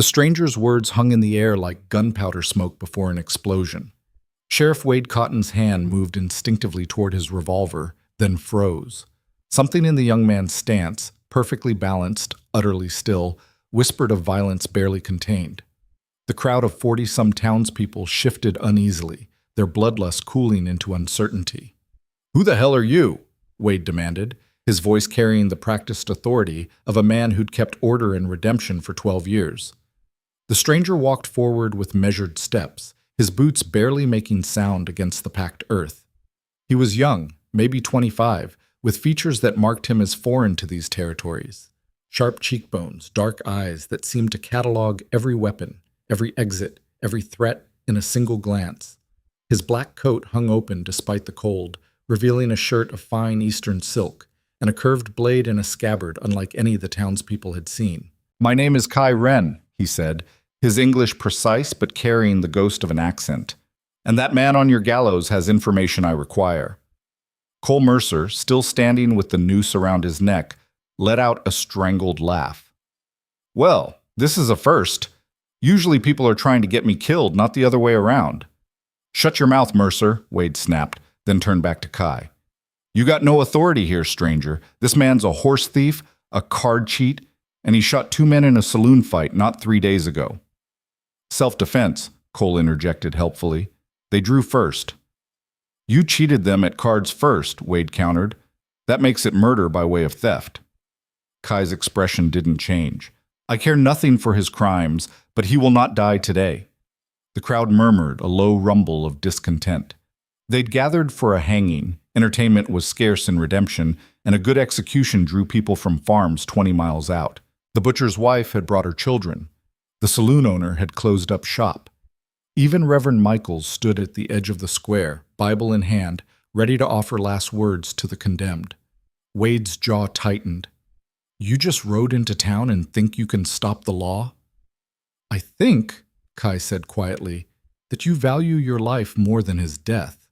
The stranger's words hung in the air like gunpowder smoke before an explosion. Sheriff Wade Cotton's hand moved instinctively toward his revolver, then froze. Something in the young man's stance, perfectly balanced, utterly still, whispered of violence barely contained. The crowd of 40-some townspeople shifted uneasily, their bloodlust cooling into uncertainty. "Who the hell are you?" Wade demanded, his voice carrying the practiced authority of a man who'd kept order and redemption for 12 years. The stranger walked forward with measured steps, his boots barely making sound against the packed earth. He was young, maybe 25, with features that marked him as foreign to these territories. Sharp cheekbones, dark eyes that seemed to catalog every weapon, every exit, every threat in a single glance. His black coat hung open despite the cold, revealing a shirt of fine eastern silk and a curved blade in a scabbard unlike any the townspeople had seen. "My name is Kai Wren," he said, his English precise but carrying the ghost of an accent. "And that man on your gallows has information I require." Cole Mercer, still standing with the noose around his neck, let out a strangled laugh. "Well, this is a first. Usually people are trying to get me killed, not the other way around." "Shut your mouth, Mercer," Wade snapped, then turned back to Kai. "You got no authority here, stranger. This man's a horse thief, a card cheat, and he shot 2 men in a saloon fight not 3 days ago." "Self-defense," Cole interjected helpfully. "They drew first." "You cheated them at cards first," Wade countered. "That makes it murder by way of theft." Kai's expression didn't change. "I care nothing for his crimes, but he will not die today." The crowd murmured, a low rumble of discontent. They'd gathered for a hanging, entertainment was scarce in redemption, and a good execution drew people from farms 20 miles out. The butcher's wife had brought her children. The saloon owner had closed up shop. Even Reverend Michaels stood at the edge of the square, Bible in hand, ready to offer last words to the condemned. Wade's jaw tightened. "You just rode into town and think you can stop the law?" "I think," Kai said quietly, "that you value your life more than his death."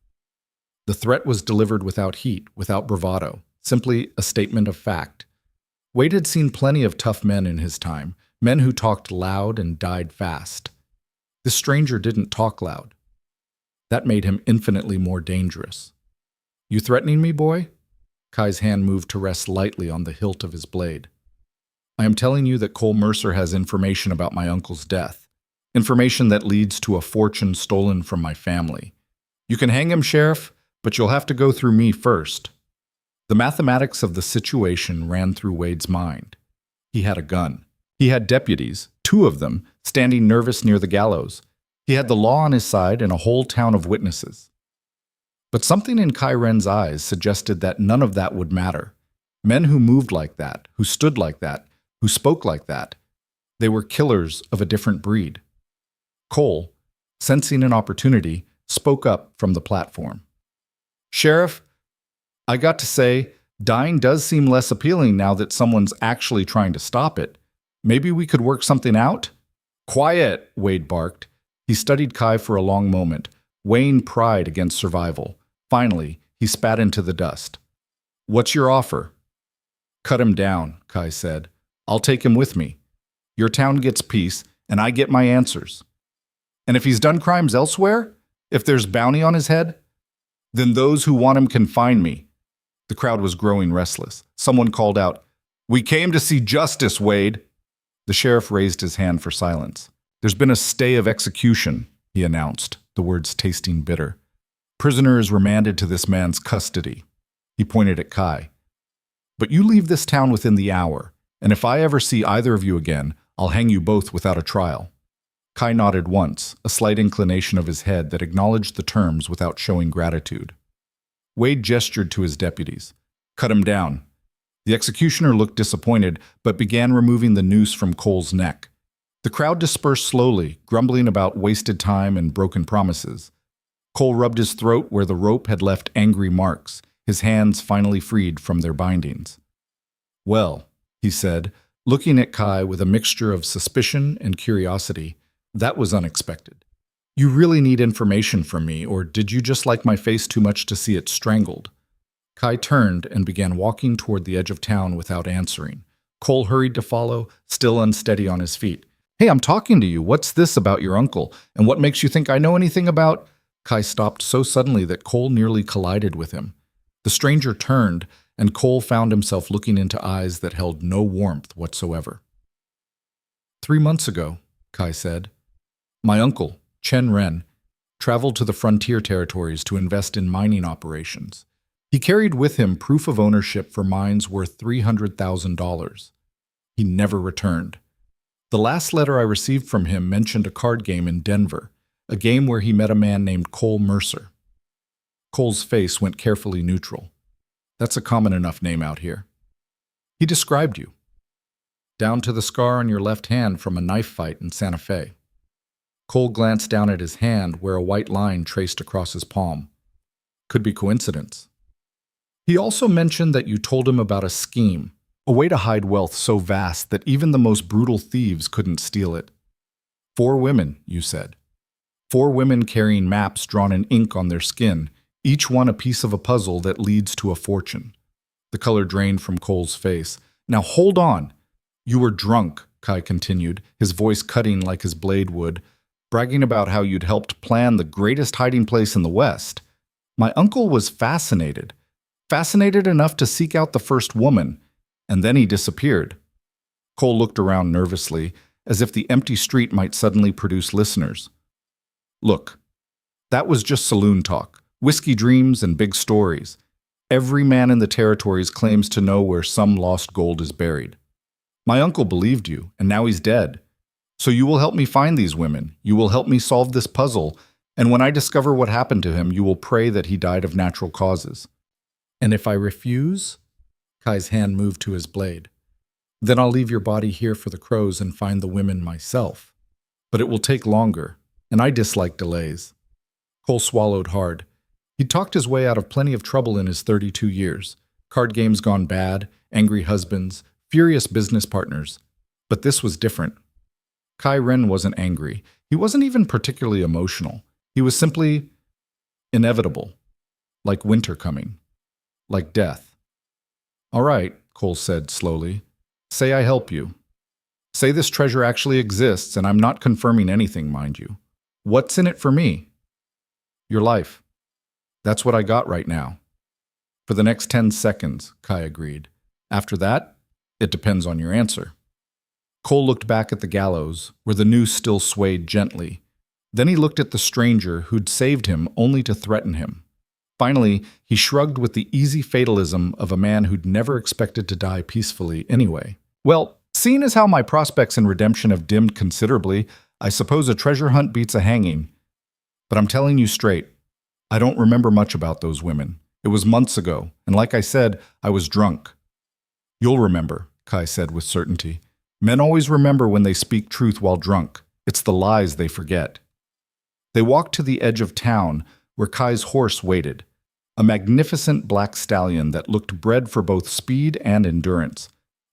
The threat was delivered without heat, without bravado, simply a statement of fact. Wade had seen plenty of tough men in his time, men who talked loud and died fast. This stranger didn't talk loud. That made him infinitely more dangerous. "You threatening me, boy?" Kai's hand moved to rest lightly on the hilt of his blade. "I am telling you that Cole Mercer has information about my uncle's death. Information that leads to a fortune stolen from my family. You can hang him, Sheriff, but you'll have to go through me first." The mathematics of the situation ran through Wade's mind. He had a gun. He had deputies, 2 of them, standing nervous near the gallows. He had the law on his side and a whole town of witnesses. But something in Kai Wren's eyes suggested that none of that would matter. Men who moved like that, who stood like that, who spoke like that, they were killers of a different breed. Cole, sensing an opportunity, spoke up from the platform. "Sheriff, I got to say, dying does seem less appealing now that someone's actually trying to stop it. Maybe we could work something out?" "Quiet," Wade barked. He studied Kai for a long moment, weighing pride against survival. Finally, he spat into the dust. "What's your offer?" "Cut him down," Kai said. "I'll take him with me. Your town gets peace, and I get my answers." "And if he's done crimes elsewhere? If there's bounty on his head?" "Then those who want him can find me." The crowd was growing restless. Someone called out, "We came to see justice, Wade." The sheriff raised his hand for silence. "There's been a stay of execution," he announced, the words tasting bitter. "Prisoner is remanded to this man's custody." He pointed at Kai. "But you leave this town within the hour, and if I ever see either of you again, I'll hang you both without a trial." Kai nodded once, a slight inclination of his head that acknowledged the terms without showing gratitude. Wade gestured to his deputies. "Cut him down." The executioner looked disappointed, but began removing the noose from Cole's neck. The crowd dispersed slowly, grumbling about wasted time and broken promises. Cole rubbed his throat where the rope had left angry marks, his hands finally freed from their bindings. "Well," he said, looking at Kai with a mixture of suspicion and curiosity, "that was unexpected. You really need information from me, or did you just like my face too much to see it strangled?" Kai turned and began walking toward the edge of town without answering. Cole hurried to follow, still unsteady on his feet. Hey, I'm talking to you. What's this about your uncle? And what makes you think I know anything about? Kai stopped so suddenly that Cole nearly collided with him. The stranger turned, and Cole found himself looking into eyes that held no warmth whatsoever. 3 months ago, Kai said, my uncle, Chen Ren, traveled to the frontier territories to invest in mining operations. He carried with him proof of ownership for mines worth $300,000. He never returned. The last letter I received from him mentioned a card game in Denver, a game where he met a man named Cole Mercer. Cole's face went carefully neutral. That's a common enough name out here. He described you. Down to the scar on your left hand from a knife fight in Santa Fe. Cole glanced down at his hand where a white line traced across his palm. Could be coincidence. He also mentioned that you told him about a scheme, a way to hide wealth so vast that even the most brutal thieves couldn't steal it. 4 women, you said. 4 women carrying maps drawn in ink on their skin, each one a piece of a puzzle that leads to a fortune. The color drained from Cole's face. Now hold on. You were drunk, Kai continued, his voice cutting like his blade would, bragging about how you'd helped plan the greatest hiding place in the West. My uncle was fascinated enough to seek out the first woman, and then he disappeared. Cole looked around nervously, as if the empty street might suddenly produce listeners. Look, that was just saloon talk, whiskey dreams and big stories. Every man in the territories claims to know where some lost gold is buried. My uncle believed you, and now he's dead. So you will help me find these women, you will help me solve this puzzle, and when I discover what happened to him, you will pray that he died of natural causes. And if I refuse? Kai's hand moved to his blade. Then I'll leave your body here for the crows and find the women myself. But it will take longer, and I dislike delays. Cole swallowed hard. He'd talked his way out of plenty of trouble in his 32 years. Card games gone bad, angry husbands, furious business partners. But this was different. Kai Ren wasn't angry. He wasn't even particularly emotional. He was simply inevitable, like winter coming, like death. All right, Cole said slowly. Say I help you. Say this treasure actually exists, and I'm not confirming anything, mind you. What's in it for me? Your life. That's what I got right now. For the next 10 seconds, Kai agreed. After that, it depends on your answer. Cole looked back at the gallows, where the noose still swayed gently. Then he looked at the stranger who'd saved him only to threaten him. Finally, he shrugged with the easy fatalism of a man who'd never expected to die peacefully anyway. Well, seeing as how my prospects in redemption have dimmed considerably, I suppose a treasure hunt beats a hanging. But I'm telling you straight, I don't remember much about those women. It was months ago, and like I said, I was drunk. You'll remember, Kai said with certainty. Men always remember when they speak truth while drunk. It's the lies they forget. They walked to the edge of town, where Kai's horse waited, a magnificent black stallion that looked bred for both speed and endurance.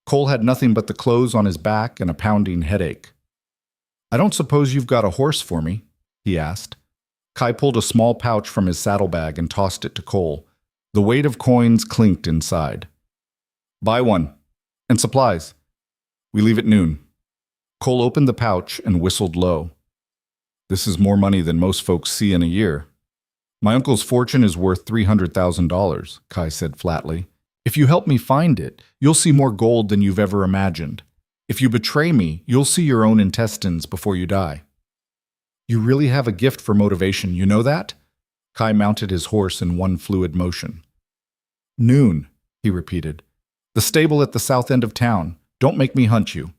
Cole had nothing but the clothes on his back and a pounding headache. I don't suppose you've got a horse for me? He asked. Kai pulled a small pouch from his saddlebag and tossed it to Cole. The weight of coins clinked inside. Buy one. And supplies. We leave at noon. Cole opened the pouch and whistled low. This is more money than most folks see in a year. My uncle's fortune is worth $300,000, Kai said flatly. If you help me find it, you'll see more gold than you've ever imagined. If you betray me, you'll see your own intestines before you die. You really have a gift for motivation, you know that? Kai mounted his horse in one fluid motion. Noon, he repeated. The stable at the south end of town. Don't make me hunt you.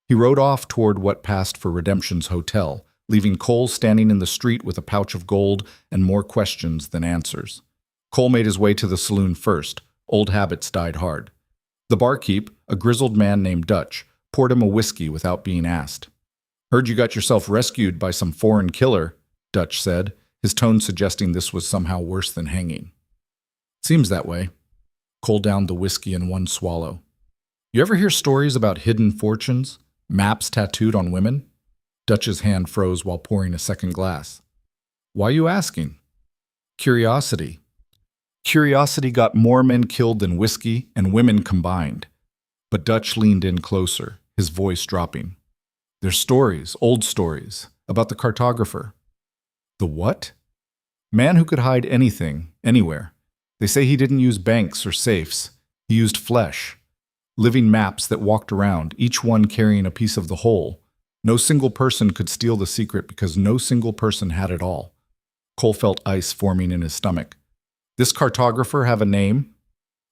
He rode off toward what passed for Redemption's hotel, leaving Cole standing in the street with a pouch of gold and more questions than answers. Cole made his way to the saloon first. Old habits died hard. The barkeep, a grizzled man named Dutch, poured him a whiskey without being asked. Heard you got yourself rescued by some foreign killer, Dutch said, his tone suggesting this was somehow worse than hanging. Seems that way. Cole downed the whiskey in one swallow. You ever hear stories about hidden fortunes, maps tattooed on women? Dutch's hand froze while pouring a second glass. Why are you asking? Curiosity. Curiosity got more men killed than whiskey and women combined. But Dutch leaned in closer, his voice dropping. They're stories, old stories, about the cartographer. The what? Man who could hide anything, anywhere. They say he didn't use banks or safes. He used flesh. Living maps that walked around, each one carrying a piece of the whole. No single person could steal the secret because no single person had it all. Cole felt ice forming in his stomach. This cartographer have a name?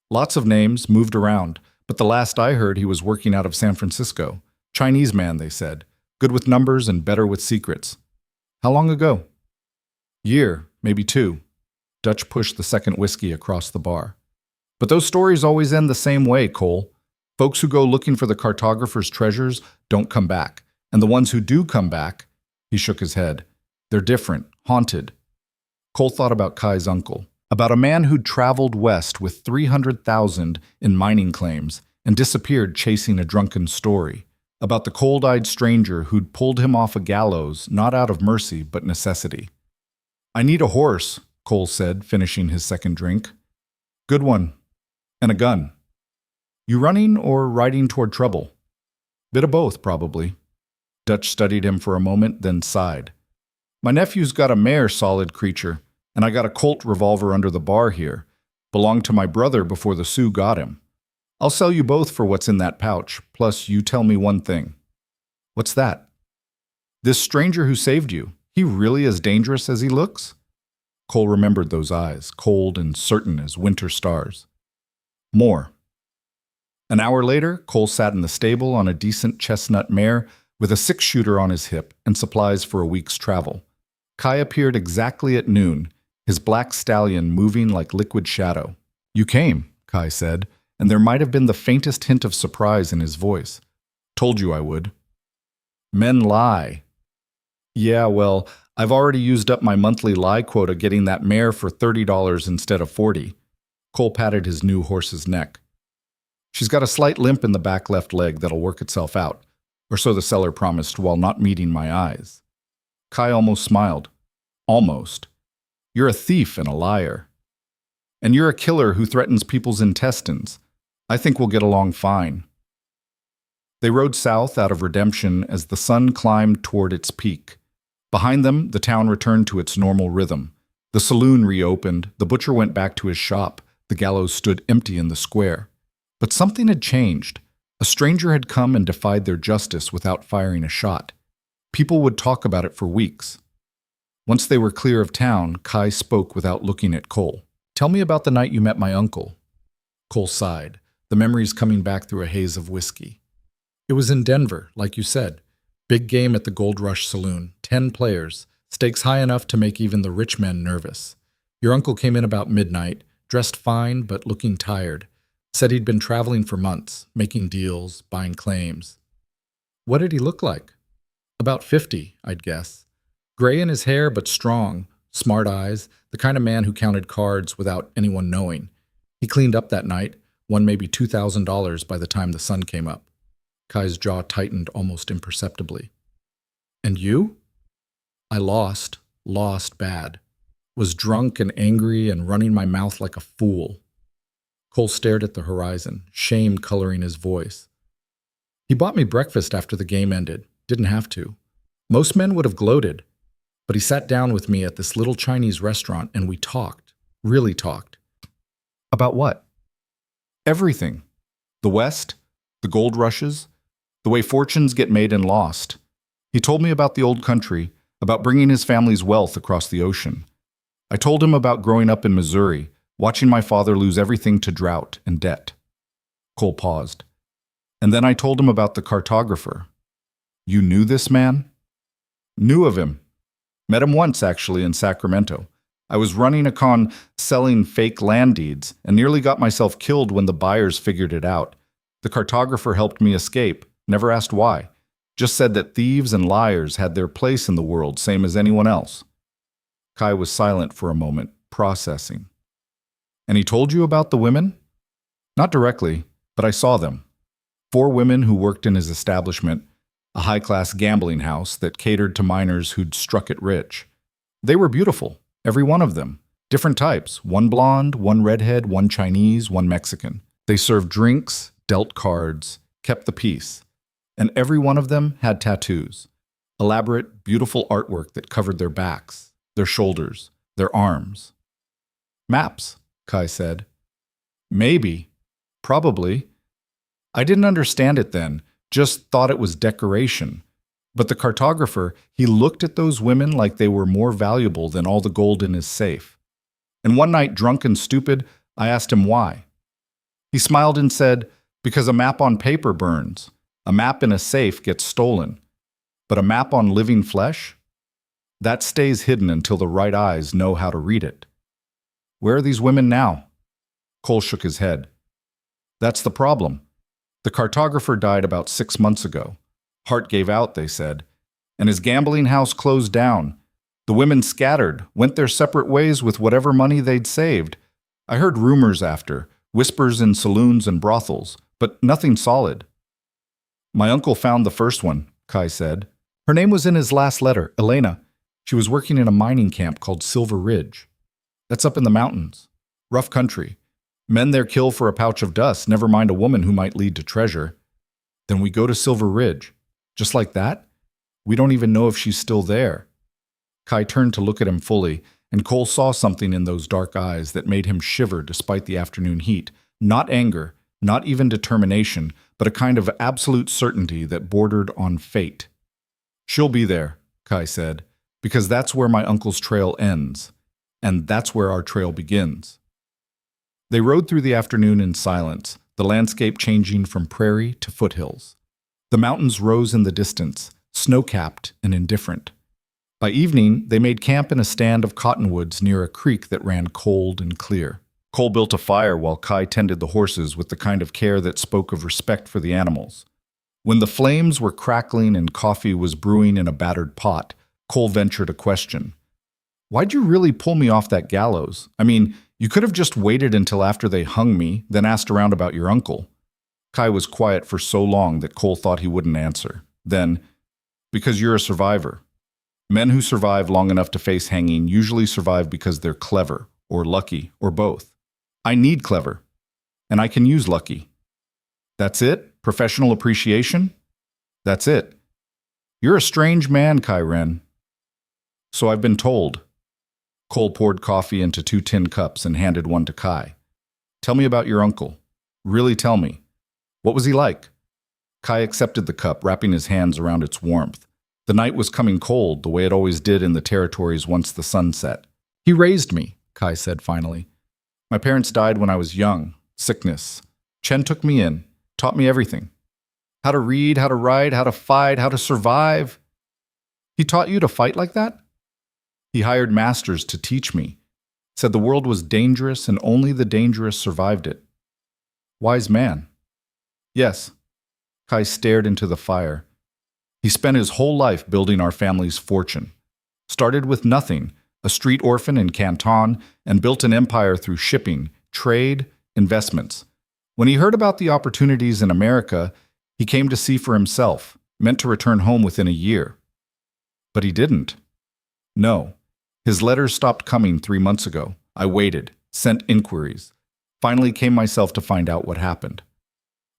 Lots of names, moved around, but the last I heard he was working out of San Francisco. Chinese man, they said. Good with numbers and better with secrets. How long ago? Year, maybe 2. Dutch pushed the second whiskey across the bar. But those stories always end the same way, Cole. Folks who go looking for the cartographer's treasures don't come back. And the ones who do come back, he shook his head. They're different, haunted. Cole thought about Kai's uncle, about a man who'd traveled west with 300,000 in mining claims and disappeared chasing a drunken story, about the cold-eyed stranger who'd pulled him off a gallows not out of mercy but necessity. I need a horse, Cole said, finishing his second drink. Good one. And a gun. You running or riding toward trouble? Bit of both, probably. Dutch studied him for a moment, then sighed. My nephew's got a mare, solid creature, and I got a Colt revolver under the bar here. Belonged to my brother before the Sioux got him. I'll sell you both for what's in that pouch, plus you tell me one thing. What's that? This stranger who saved you, he really as dangerous as he looks? Cole remembered those eyes, cold and certain as winter stars. More. An hour later, Cole sat in the stable on a decent chestnut mare with a 6-shooter on his hip and supplies for a week's travel. Kai appeared exactly at noon, his black stallion moving like liquid shadow. You came, Kai said, and there might have been the faintest hint of surprise in his voice. Told you I would. Men lie. Yeah, well, I've already used up my monthly lie quota getting that mare for $30 instead of $40. Cole patted his new horse's neck. She's got a slight limp in the back left leg that'll work itself out, or so the seller promised while not meeting my eyes. Kai almost smiled. Almost. You're a thief and a liar. And you're a killer who threatens people's intestines. I think we'll get along fine. They rode south out of Redemption as the sun climbed toward its peak. Behind them, the town returned to its normal rhythm. The saloon reopened, the butcher went back to his shop, the gallows stood empty in the square. But something had changed. A stranger had come and defied their justice without firing a shot. People would talk about it for weeks. Once they were clear of town, Kai spoke without looking at Cole. Tell me about the night you met my uncle. Cole sighed, the memories coming back through a haze of whiskey. It was in Denver, like you said. Big game at the Gold Rush Saloon, 10 players, stakes high enough to make even the rich men nervous. Your uncle came in about midnight, dressed fine but looking tired. Said he'd been traveling for months, making deals, buying claims. What did he look like? About 50, I'd guess. Gray in his hair but strong, smart eyes, the kind of man who counted cards without anyone knowing. He cleaned up that night, won maybe $2,000 by the time the sun came up. Kai's jaw tightened almost imperceptibly. And you? I lost bad. Was drunk and angry and running my mouth like a fool. Cole stared at the horizon, shame coloring his voice. He bought me breakfast after the game ended. Didn't have to. Most men would have gloated. But he sat down with me at this little Chinese restaurant and we talked. Really talked. About what? Everything. The West, the gold rushes, the way fortunes get made and lost. He told me about the old country, about bringing his family's wealth across the ocean. I told him about growing up in Missouri, watching my father lose everything to drought and debt. Cole paused. And then I told him about the cartographer. You knew this man? Knew of him. Met him once, actually, in Sacramento. I was running a con selling fake land deeds and nearly got myself killed when the buyers figured it out. The cartographer helped me escape, never asked why. Just said that thieves and liars had their place in the world, same as anyone else. Kai was silent for a moment, processing. And he told you about the women? Not directly, but I saw them. 4 women who worked in his establishment, a high-class gambling house that catered to miners who'd struck it rich. They were beautiful, every one of them. Different types, one blonde, one redhead, one Chinese, one Mexican. They served drinks, dealt cards, kept the peace. and every one of them had tattoos. Elaborate, beautiful artwork that covered their backs, their shoulders, their arms. Maps, Kai said. Maybe. Probably. I didn't understand it then, just thought it was decoration. But the cartographer, he looked at those women like they were more valuable than all the gold in his safe. And one night, drunk and stupid, I asked him why. He smiled and said, because a map on paper burns. A map in a safe gets stolen. But a map on living flesh? That stays hidden until the right eyes know how to read it. Where are these women now? Cole shook his head. That's the problem. The cartographer died about 6 months ago. Heart gave out, they said, and his gambling house closed down. The women scattered, went their separate ways with whatever money they'd saved. I heard rumors after, whispers in saloons and brothels, but nothing solid. My uncle found the first one, Kai said. Her name was in his last letter, Elena. She was working in a mining camp called Silver Ridge. That's up in the mountains. Rough country. Men there kill for a pouch of dust, never mind a woman who might lead to treasure. Then we go to Silver Ridge. Just like that? We don't even know if she's still there. Kai turned to look at him fully, and Cole saw something in those dark eyes that made him shiver despite the afternoon heat. Not anger, not even determination, but a kind of absolute certainty that bordered on fate. She'll be there, Kai said, because that's where my uncle's trail ends, and that's where our trail begins. They rode through the afternoon in silence, the landscape changing from prairie to foothills. The mountains rose in the distance, snow-capped and indifferent. By evening, they made camp in a stand of cottonwoods near a creek that ran cold and clear. Cole built a fire while Kai tended the horses with the kind of care that spoke of respect for the animals. When the flames were crackling and coffee was brewing in a battered pot, Cole ventured a question. Why'd you really pull me off that gallows? I mean, you could have just waited until after they hung me, then asked around about your uncle. Kai was quiet for so long that Cole thought he wouldn't answer. Then, because you're a survivor. Men who survive long enough to face hanging usually survive because they're clever, or lucky, or both. I need clever, and I can use lucky. That's it? Professional appreciation? That's it. You're a strange man, Kai Ren. So I've been told. Cole poured coffee into 2 tin cups and handed one to Kai. Tell me about your uncle. Really tell me. What was he like? Kai accepted the cup, wrapping his hands around its warmth. The night was coming cold, the way it always did in the territories once the sun set. He raised me, Kai said finally. My parents died when I was young. Sickness. Chen took me in, taught me everything. How to read, how to write, how to fight, how to survive. He taught you to fight like that? He hired masters to teach me. Said the world was dangerous and only the dangerous survived it. Wise man. Yes. Kai stared into the fire. He spent his whole life building our family's fortune. Started with nothing, a street orphan in Canton, and built an empire through shipping, trade, investments. When he heard about the opportunities in America, he came to see for himself, meant to return home within a year. But he didn't. No. His letters stopped coming 3 months ago. I waited, sent inquiries. Finally came myself to find out what happened.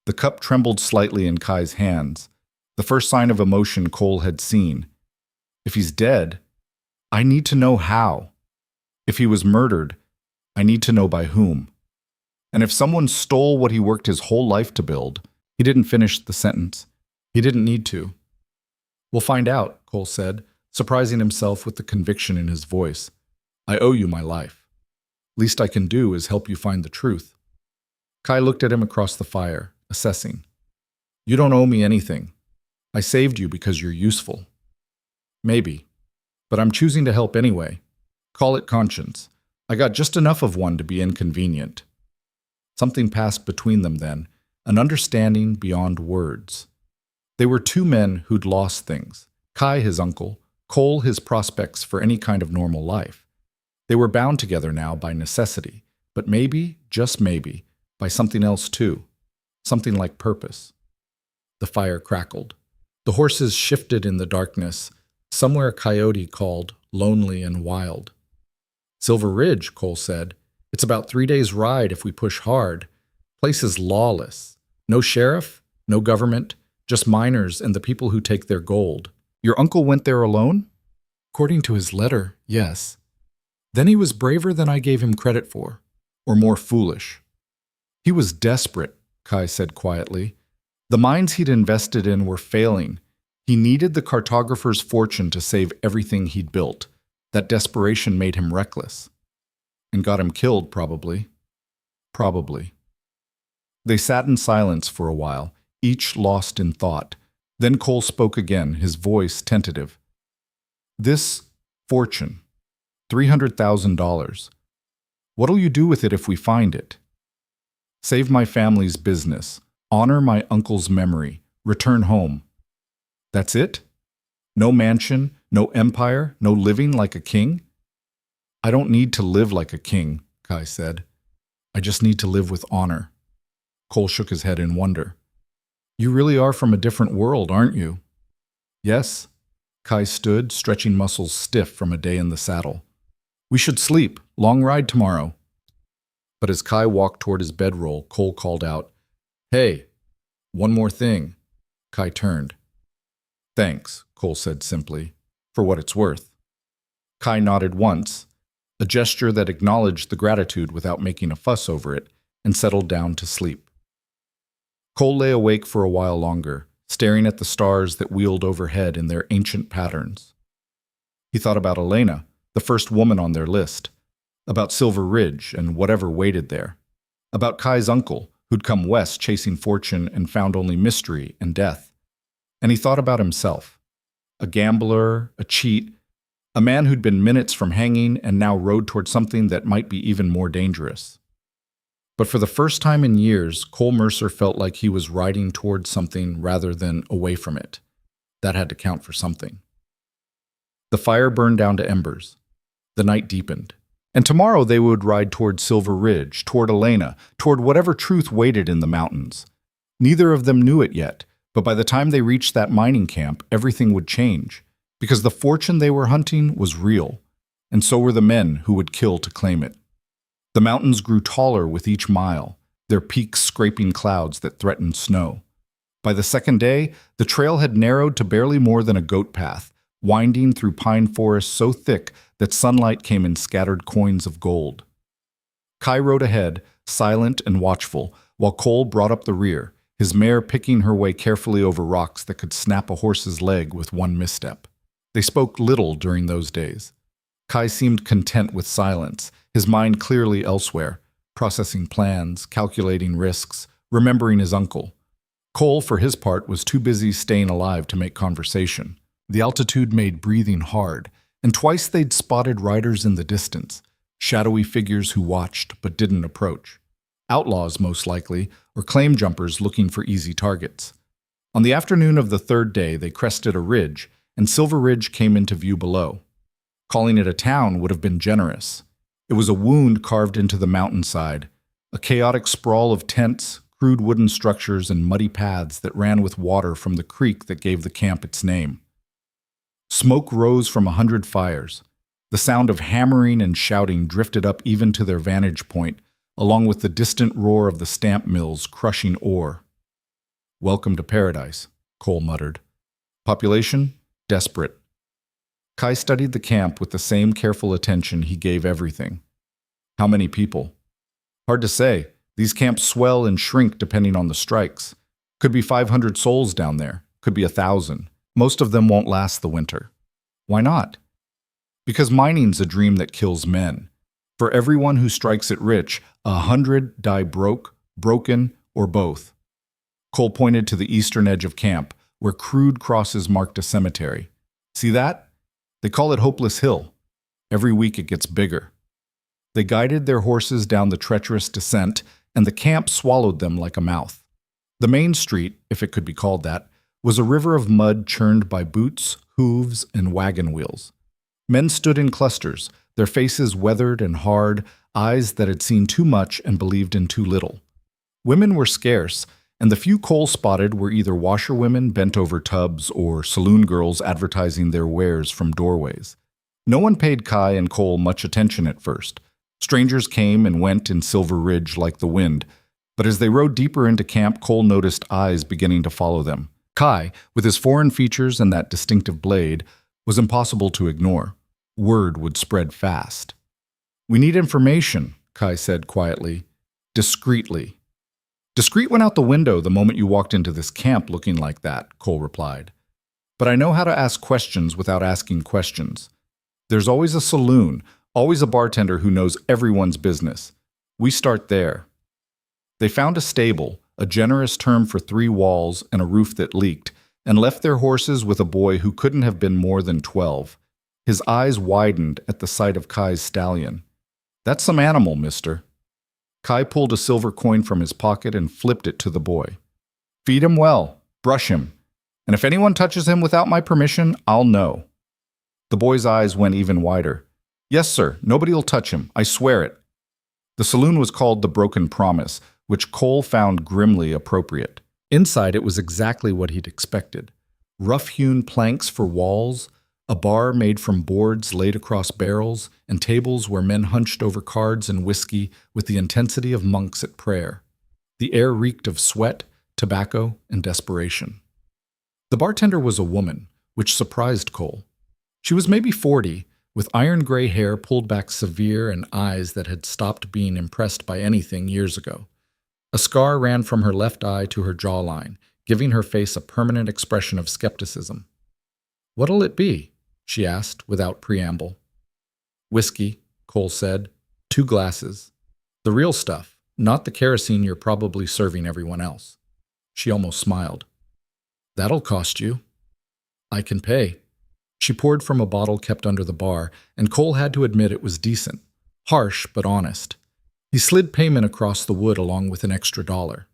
The cup trembled slightly in Kai's hands, the first sign of emotion Cole had seen. If he's dead, I need to know how. If he was murdered, I need to know by whom. And if someone stole what he worked his whole life to build, he didn't finish the sentence. He didn't need to. We'll find out, Cole said, surprising himself with the conviction in his voice. I owe you my life. Least I can do is help you find the truth. Kai looked at him across the fire, assessing. You don't owe me anything. I saved you because you're useful. Maybe. But I'm choosing to help anyway. Call it conscience. I got just enough of one to be inconvenient. Something passed between them then, an understanding beyond words. They were 2 men who'd lost things. Kai, his uncle, Cole, his prospects for any kind of normal life. They were bound together now by necessity, but maybe, just maybe, by something else too. Something like purpose. The fire crackled. The horses shifted in the darkness. Somewhere a coyote called, lonely and wild. Silver Ridge, Cole said. It's about 3 days' ride if we push hard. Place is lawless. No sheriff, no government, Just miners and the people who take their gold. Your uncle went there alone? According to his letter, yes. Then he was braver than I gave him credit for, or more foolish. He was desperate, Kai said quietly. The mines he'd invested in were failing. He needed the cartographer's fortune to save everything he'd built. That desperation made him reckless. And got him killed, probably. Probably. They sat in silence for a while, each lost in thought. Then Cole spoke again, his voice tentative. This fortune, $300,000. What'll you do with it if we find it? Save my family's business, honor my uncle's memory, return home. That's it? No mansion, no empire, no living like a king? I don't need to live like a king, Kai said. I just need to live with honor. Cole shook his head in wonder. You really are from a different world, aren't you? Yes. Kai stood, stretching muscles stiff from a day in the saddle. We should sleep. Long ride tomorrow. But as Kai walked toward his bedroll, Cole called out, Hey, one more thing. Kai turned. Thanks, Cole said simply, for what it's worth. Kai nodded once, a gesture that acknowledged the gratitude without making a fuss over it, and settled down to sleep. Cole lay awake for a while longer, staring at the stars that wheeled overhead in their ancient patterns. He thought about Elena, the first woman on their list, about Silver Ridge and whatever waited there, about Kai's uncle, who'd come west chasing fortune and found only mystery and death. And he thought about himself, a gambler, a cheat, a man who'd been minutes from hanging and now rode toward something that might be even more dangerous. But for the first time in years, Cole Mercer felt like he was riding toward something rather than away from it. That had to count for something. The fire burned down to embers. The night deepened. And tomorrow they would ride toward Silver Ridge, toward Elena, toward whatever truth waited in the mountains. Neither of them knew it yet, but by the time they reached that mining camp, everything would change, because the fortune they were hunting was real, and so were the men who would kill to claim it. The mountains grew taller with each mile, their peaks scraping clouds that threatened snow. By the second day, the trail had narrowed to barely more than a goat path, winding through pine forests so thick that sunlight came in scattered coins of gold. Kai rode ahead, silent and watchful, while Cole brought up the rear, his mare picking her way carefully over rocks that could snap a horse's leg with one misstep. They spoke little during those days. Kai seemed content with silence, his mind clearly elsewhere, processing plans, calculating risks, remembering his uncle. Cole, for his part, was too busy staying alive to make conversation. The altitude made breathing hard, and twice they'd spotted riders in the distance, shadowy figures who watched but didn't approach. Outlaws, most likely, or claim jumpers looking for easy targets. On the afternoon of the third day, they crested a ridge, and Silver Ridge came into view below. Calling it a town would have been generous. It was a wound carved into the mountainside, a chaotic sprawl of tents, crude wooden structures, and muddy paths that ran with water from the creek that gave the camp its name. Smoke rose from 100 fires. The sound of hammering and shouting drifted up even to their vantage point, along with the distant roar of the stamp mills crushing ore. Welcome to paradise, Cole muttered. Population? Desperate. Kai studied the camp with the same careful attention he gave everything. How many people? Hard to say. These camps swell and shrink depending on the strikes. Could be 500 souls down there. Could be 1,000. Most of them won't last the winter. Why not? Because mining's a dream that kills men. For everyone who strikes it rich, 100 die broke, broken, or both. Cole pointed to the eastern edge of camp, where crude crosses marked a cemetery. See that? They call it Hopeless Hill. Every week it gets bigger. They guided their horses down the treacherous descent, and the camp swallowed them like a mouth. The main street, if it could be called that, was a river of mud churned by boots, hooves, and wagon wheels. Men stood in clusters, their faces weathered and hard, eyes that had seen too much and believed in too little. Women were scarce, and the few Cole spotted were either washerwomen bent over tubs or saloon girls advertising their wares from doorways. No one paid Kai and Cole much attention at first. Strangers came and went in Silver Ridge like the wind, but as they rode deeper into camp, Cole noticed eyes beginning to follow them, Kai, with his foreign features and that distinctive blade, was impossible to ignore. Word would spread fast. "We need information," Kai said quietly, discreetly. "Discreet went out the window the moment you walked into this camp looking like that," Cole replied. "But I know how to ask questions without asking questions. There's always a saloon, always a bartender who knows everyone's business. We start there." They found a stable, a generous term for 3 walls and a roof that leaked, and left their horses with a boy who couldn't have been more than 12. His eyes widened at the sight of Kai's stallion. "That's some animal, mister." Kai pulled a silver coin from his pocket and flipped it to the boy. "Feed him well, brush him, and if anyone touches him without my permission, I'll know." The boy's eyes went even wider. "Yes, sir, nobody'll touch him, I swear it." The saloon was called the Broken Promise, which Cole found grimly appropriate. Inside, it was exactly what he'd expected. Rough-hewn planks for walls, a bar made from boards laid across barrels, and tables where men hunched over cards and whiskey with the intensity of monks at prayer. The air reeked of sweat, tobacco, and desperation. The bartender was a woman, which surprised Cole. She was maybe 40, with iron-gray hair pulled back severe and eyes that had stopped being impressed by anything years ago. A scar ran from her left eye to her jawline, giving her face a permanent expression of skepticism. "What'll it be?" she asked without preamble. "Whiskey," Cole said. 2 glasses. The real stuff, not the kerosene you're probably serving everyone else." She almost smiled. "That'll cost you." "I can pay." She poured from a bottle kept under the bar, and Cole had to admit it was decent. Harsh, but honest. He slid payment across the wood along with an extra $1.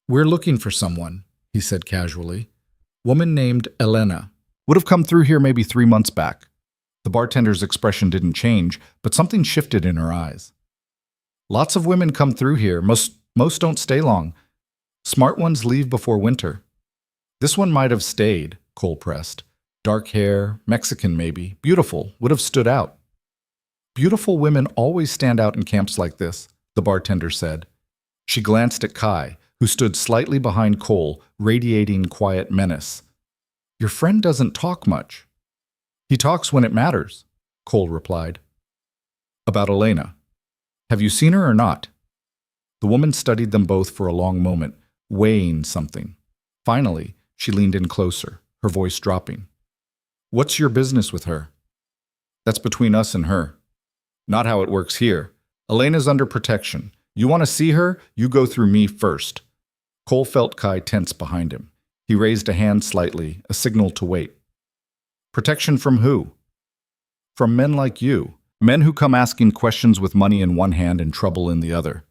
"We're looking for someone," he said casually. "Woman named Elena. Would have come through here maybe 3 months back." The bartender's expression didn't change, but something shifted in her eyes. "Lots of women come through here. Most don't stay long. Smart ones leave before winter." "This one might have stayed," Cole pressed. "Dark hair, Mexican maybe, beautiful, would have stood out." "Beautiful women always stand out in camps like this," the bartender said. She glanced at Kai, who stood slightly behind Cole, radiating quiet menace. "Your friend doesn't talk much." "He talks when it matters," Cole replied. "About Elena. Have you seen her or not?" The woman studied them both for a long moment, weighing something. Finally, she leaned in closer, her voice dropping. "What's your business with her?" "That's between us and her. Not how it works here. Elena's under protection. You want to see her, you go through me first." Cole felt Kai tense behind him. He raised a hand slightly, a signal to wait. "Protection from who?" "From men like you. Men who come asking questions with money in one hand and trouble in the other."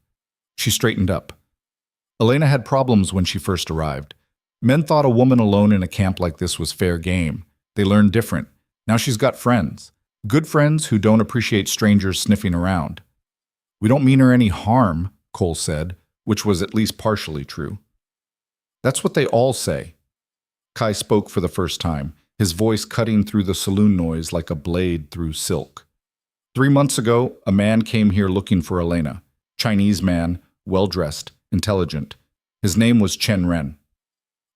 She straightened up. Elena had problems when she first arrived. Men thought a woman alone in a camp like this was fair game. They learned different. Now she's got friends. Good friends who don't appreciate strangers sniffing around. "We don't mean her any harm," Cole said, which was at least partially true. "That's what they all say." Kai spoke for the first time, his voice cutting through the saloon noise like a blade through silk. 3 months ago, a man came here looking for Elena. Chinese man, well-dressed, intelligent. His name was Chen Ren.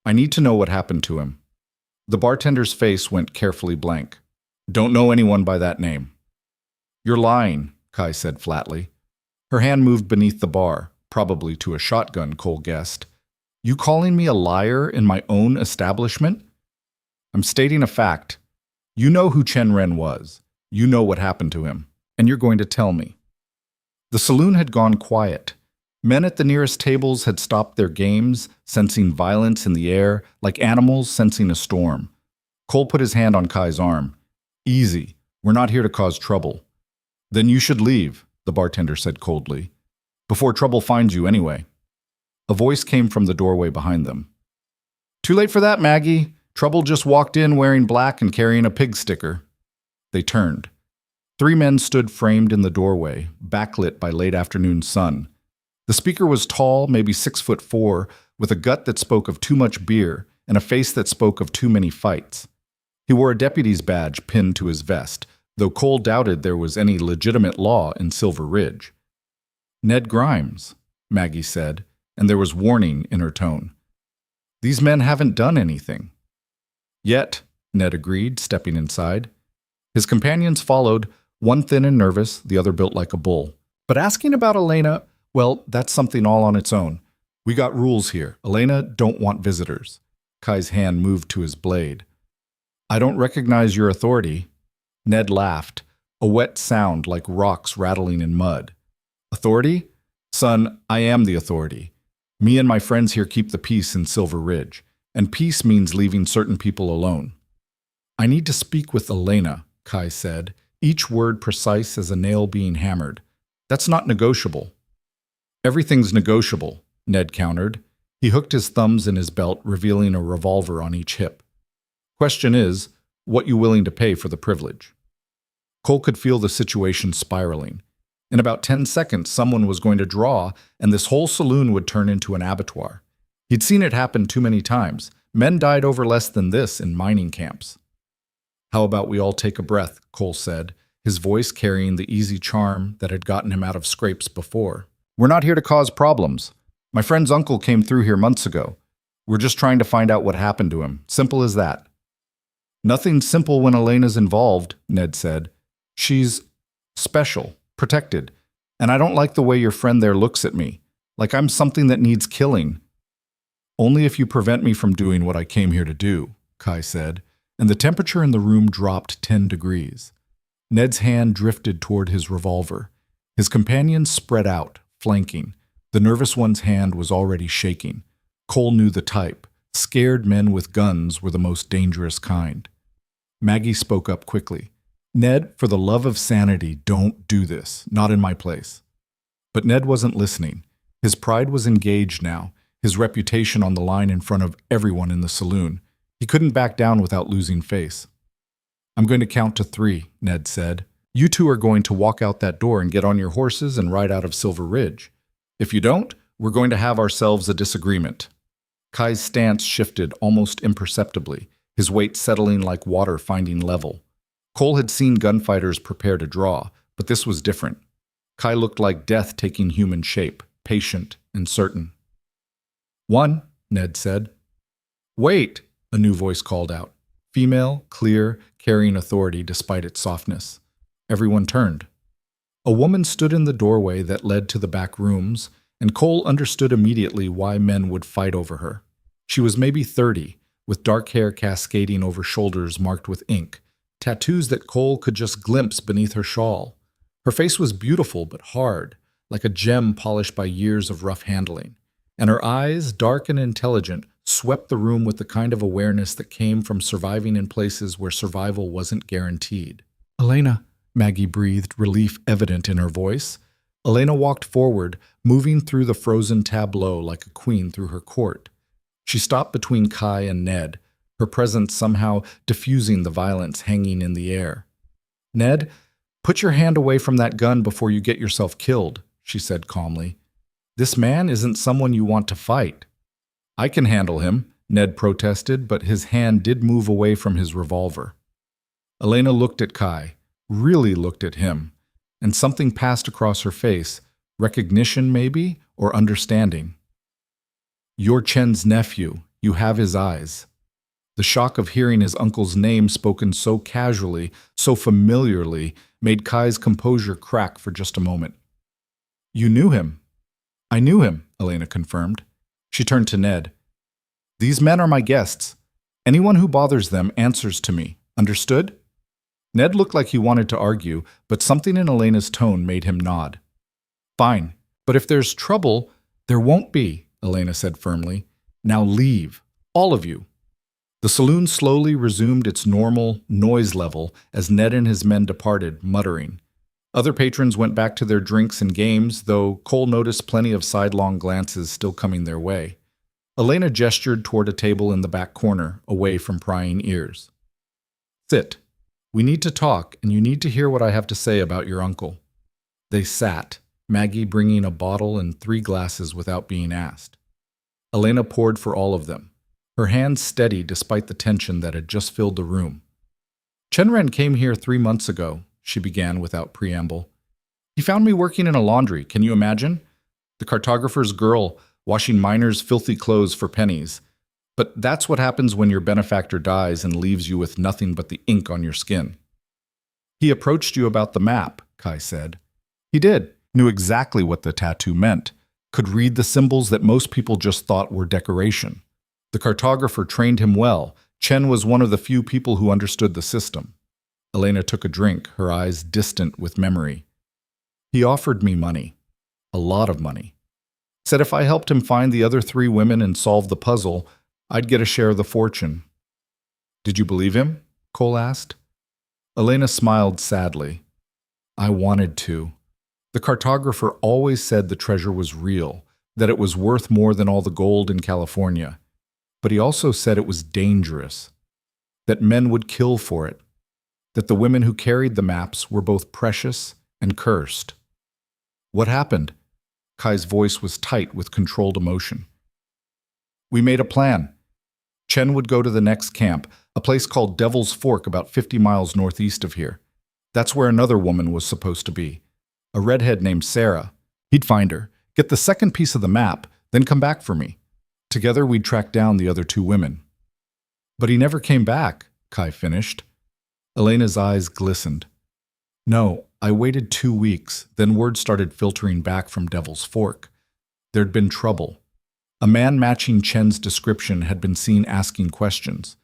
I need to know what happened to him." The bartender's face went carefully blank. "Don't know anyone by that name." "You're lying," Kai said flatly. Her hand moved beneath the bar, probably to a shotgun, Cole guessed. "You calling me a liar in my own establishment?" "I'm stating a fact. You know who Chen Ren was. You know what happened to him. And you're going to tell me." The saloon had gone quiet. Men at the nearest tables had stopped their games, sensing violence in the air, like animals sensing a storm. Cole put his hand on Kai's arm. "Easy. We're not here to cause trouble." "Then you should leave," the bartender said coldly. "Before trouble finds you anyway." A voice came from the doorway behind them. "Too late for that, Maggie. Trouble just walked in wearing black and carrying a pig sticker." They turned. 3 men stood framed in the doorway, backlit by late afternoon sun. The speaker was tall, maybe 6'4", with a gut that spoke of too much beer and a face that spoke of too many fights. He wore a deputy's badge pinned to his vest, though Cole doubted there was any legitimate law in Silver Ridge. "Ned Grimes," Maggie said, and there was warning in her tone. These men haven't done anything. Yet, Ned agreed, stepping inside. His companions followed, one thin and nervous, the other built like a bull. But asking about Elena, well, that's something all on its own. We got rules here. Elena don't want visitors. Kai's hand moved to his blade. I don't recognize your authority. Ned laughed, a wet sound like rocks rattling in mud. Authority? Son, I am the authority. Me and my friends here keep the peace in Silver Ridge, and peace means leaving certain people alone. I need to speak with Elena, Kai said, each word precise as a nail being hammered. That's not negotiable. Everything's negotiable, Ned countered. He hooked his thumbs in his belt, revealing a revolver on each hip. Question is, what you willing to pay for the privilege? Cole could feel the situation spiraling. In about 10 seconds, someone was going to draw, and this whole saloon would turn into an abattoir. He'd seen it happen too many times. Men died over less than this in mining camps. How about we all take a breath, Cole said, his voice carrying the easy charm that had gotten him out of scrapes before. We're not here to cause problems. My friend's uncle came through here months ago. We're just trying to find out what happened to him. Simple as that. Nothing simple when Elena's involved, Ned said. She's special, protected, and I don't like the way your friend there looks at me, like I'm something that needs killing. Only if you prevent me from doing what I came here to do, Kai said, and the temperature in the room dropped 10 degrees. Ned's hand drifted toward his revolver. His companions spread out, flanking. The nervous one's hand was already shaking. Cole knew the type. Scared men with guns were the most dangerous kind. Maggie spoke up quickly. Ned, for the love of sanity, don't do this. Not in my place. But Ned wasn't listening. His pride was engaged now, his reputation on the line in front of everyone in the saloon. He couldn't back down without losing face. I'm going to count to 3, Ned said. You two are going to walk out that door and get on your horses and ride out of Silver Ridge. If you don't, we're going to have ourselves a disagreement. Kai's stance shifted almost imperceptibly, his weight settling like water finding level. Cole had seen gunfighters prepare to draw, but this was different. Kai looked like death taking human shape, patient and certain. 1, Ned said. Wait, a new voice called out. Female, clear, carrying authority despite its softness. Everyone turned. A woman stood in the doorway that led to the back rooms, and Cole understood immediately why men would fight over her. She was maybe 30, with dark hair cascading over shoulders marked with ink, tattoos that Cole could just glimpse beneath her shawl. Her face was beautiful but hard, like a gem polished by years of rough handling, and her eyes, dark and intelligent, swept the room with the kind of awareness that came from surviving in places where survival wasn't guaranteed. Elena, Maggie breathed, relief evident in her voice. Elena walked forward, moving through the frozen tableau like a queen through her court. She stopped between Kai and Ned, her presence somehow diffusing the violence hanging in the air. Ned, put your hand away from that gun before you get yourself killed, she said calmly. This man isn't someone you want to fight. I can handle him, Ned protested, but his hand did move away from his revolver. Elena looked at Kai, really looked at him, and something passed across her face, recognition maybe, or understanding. You're Chen's nephew. You have his eyes. The shock of hearing his uncle's name spoken so casually, so familiarly, made Kai's composure crack for just a moment. You knew him. I knew him, Elena confirmed. She turned to Ned. These men are my guests. Anyone who bothers them answers to me. Understood? Ned looked like he wanted to argue, but something in Elena's tone made him nod. Fine, but if there's trouble, there won't be, Elena said firmly. Now leave, all of you. The saloon slowly resumed its normal noise level as Ned and his men departed, muttering. Other patrons went back to their drinks and games, though Cole noticed plenty of sidelong glances still coming their way. Elena gestured toward a table in the back corner, away from prying ears. Sit. We need to talk, and you need to hear what I have to say about your uncle. They sat, Maggie bringing a bottle and 3 glasses without being asked. Elena poured for all of them, her hands steady despite the tension that had just filled the room. Chenren came here 3 months ago, she began without preamble. He found me working in a laundry, can you imagine? The cartographer's girl, washing miners' filthy clothes for pennies. But that's what happens when your benefactor dies and leaves you with nothing but the ink on your skin. He approached you about the map, Kai said. He did, knew exactly what the tattoo meant, could read the symbols that most people just thought were decoration. The cartographer trained him well. Chen was one of the few people who understood the system. Elena took a drink, her eyes distant with memory. He offered me money. A lot of money. Said if I helped him find the other 3 women and solve the puzzle, I'd get a share of the fortune. Did you believe him? Cole asked. Elena smiled sadly. I wanted to. The cartographer always said the treasure was real, that it was worth more than all the gold in California. But he also said it was dangerous, that men would kill for it, that the women who carried the maps were both precious and cursed. What happened? Kai's voice was tight with controlled emotion. We made a plan. Chen would go to the next camp, a place called Devil's Fork about 50 miles northeast of here. That's where another woman was supposed to be, a redhead named Sarah. He'd find her, get the second piece of the map, then come back for me. Together we'd track down the other 2 women. But he never came back, Kai finished. Elena's eyes glistened. No, I waited 2 weeks, then word started filtering back from Devil's Fork. There'd been trouble. A man matching Chen's description had been seen asking questions.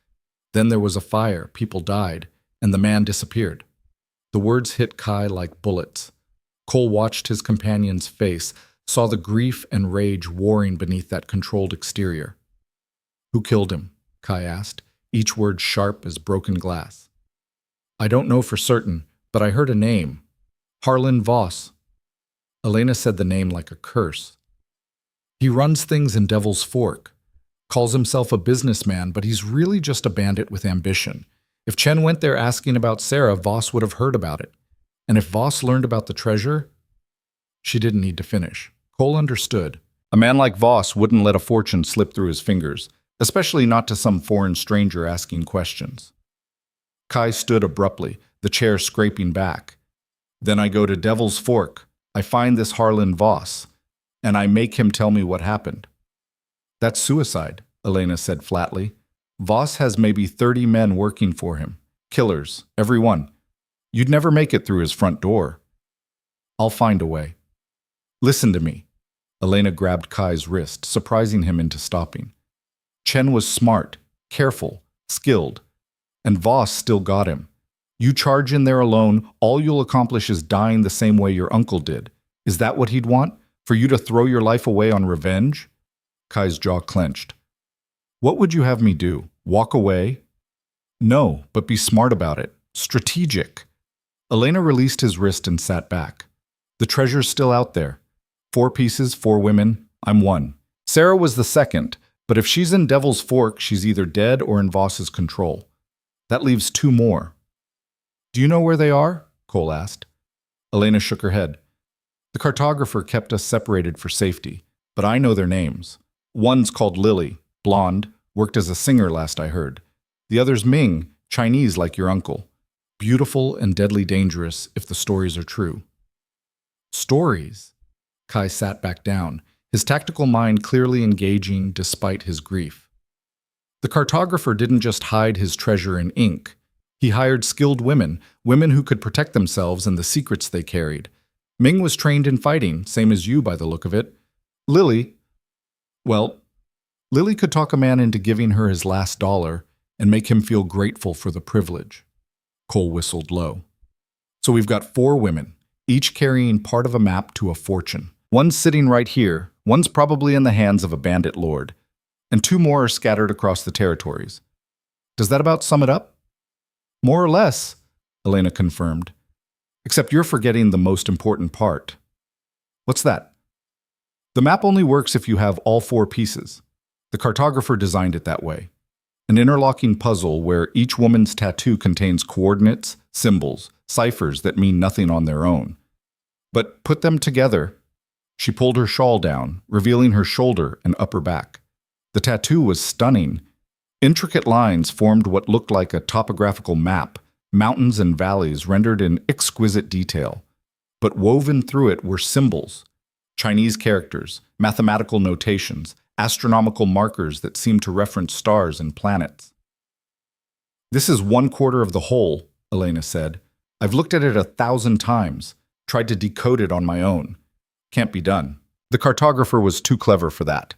Then there was a fire, people died, and the man disappeared. The words hit Kai like bullets. Cole watched his companion's face, saw the grief and rage warring beneath that controlled exterior. Who killed him? Kai asked, each word sharp as broken glass. I don't know for certain, but I heard a name. Harlan Voss. Elena said the name like a curse. He runs things in Devil's Fork, calls himself a businessman, but he's really just a bandit with ambition. If Chen went there asking about Sarah, Voss would have heard about it. And if Voss learned about the treasure, she didn't need to finish. Cole understood. A man like Voss wouldn't let a fortune slip through his fingers, especially not to some foreign stranger asking questions. Kai stood abruptly, the chair scraping back. Then I go to Devil's Fork. I find this Harlan Voss, and I make him tell me what happened. That's suicide, Elena said flatly. Voss has maybe 30 men working for him. Killers, every one. You'd never make it through his front door. I'll find a way. Listen to me. Elena grabbed Kai's wrist, surprising him into stopping. Chen was smart, careful, skilled, and Voss still got him. You charge in there alone, all you'll accomplish is dying the same way your uncle did. Is that what he'd want? For you to throw your life away on revenge? Kai's jaw clenched. What would you have me do? Walk away? No, but be smart about it. Strategic. Elena released his wrist and sat back. The treasure's still out there. 4 pieces, 4 women. I'm 1. Sarah was the second, but if she's in Devil's Fork, she's either dead or in Voss's control. That leaves 2 more. Do you know where they are? Cole asked. Elena shook her head. The cartographer kept us separated for safety, but I know their names. One's called Lily, blonde, worked as a singer last I heard. The other's Ming, Chinese like your uncle. Beautiful and deadly dangerous if the stories are true. Stories? Kai sat back down, his tactical mind clearly engaging despite his grief. The cartographer didn't just hide his treasure in ink. He hired skilled women, women who could protect themselves and the secrets they carried. Ming was trained in fighting, same as you by the look of it. Lily could talk a man into giving her his last dollar and make him feel grateful for the privilege. Cole whistled low. So we've got 4 women, each carrying part of a map to a fortune. One's sitting right here, one's probably in the hands of a bandit lord, and 2 more are scattered across the territories. Does that about sum it up? More or less, Elena confirmed. Except you're forgetting the most important part. What's that? The map only works if you have all 4 pieces. The cartographer designed it that way. An interlocking puzzle where each woman's tattoo contains coordinates, symbols, ciphers that mean nothing on their own. But put them together. She pulled her shawl down, revealing her shoulder and upper back. The tattoo was stunning. Intricate lines formed what looked like a topographical map, mountains and valleys rendered in exquisite detail. But woven through it were symbols, Chinese characters, mathematical notations, astronomical markers that seemed to reference stars and planets. "This is 1/4 of the whole," Elena said. "I've looked at it 1,000 times, tried to decode it on my own. Can't be done." The cartographer was too clever for that.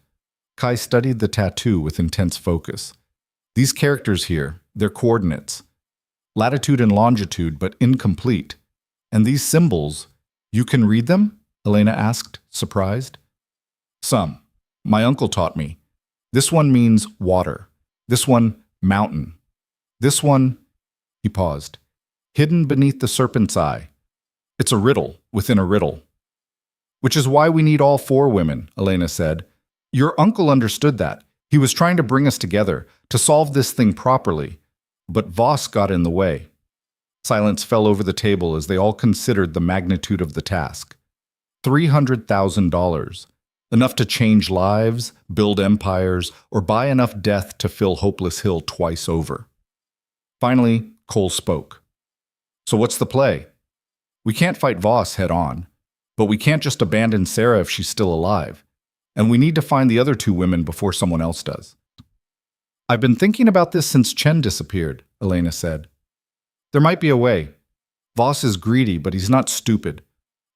Kai studied the tattoo with intense focus. "These characters here, they're coordinates. Latitude and longitude, but incomplete. And these symbols, you can read them?" Elena asked, surprised. "Some. My uncle taught me. This one means water. This one, mountain. This one," he paused, "hidden beneath the serpent's eye. It's a riddle within a riddle." "Which is why we need all 4 women," Elena said. "Your uncle understood that. He was trying to bring us together, to solve this thing properly. But Voss got in the way." Silence fell over the table as they all considered the magnitude of the task. $300,000. Enough to change lives, build empires, or buy enough death to fill Hopeless Hill twice over. Finally, Cole spoke. "So what's the play? We can't fight Voss head on, but we can't just abandon Sarah if she's still alive. And we need to find the other 2 women before someone else does." "I've been thinking about this since Chen disappeared," Elena said. "There might be a way. Voss is greedy, but he's not stupid.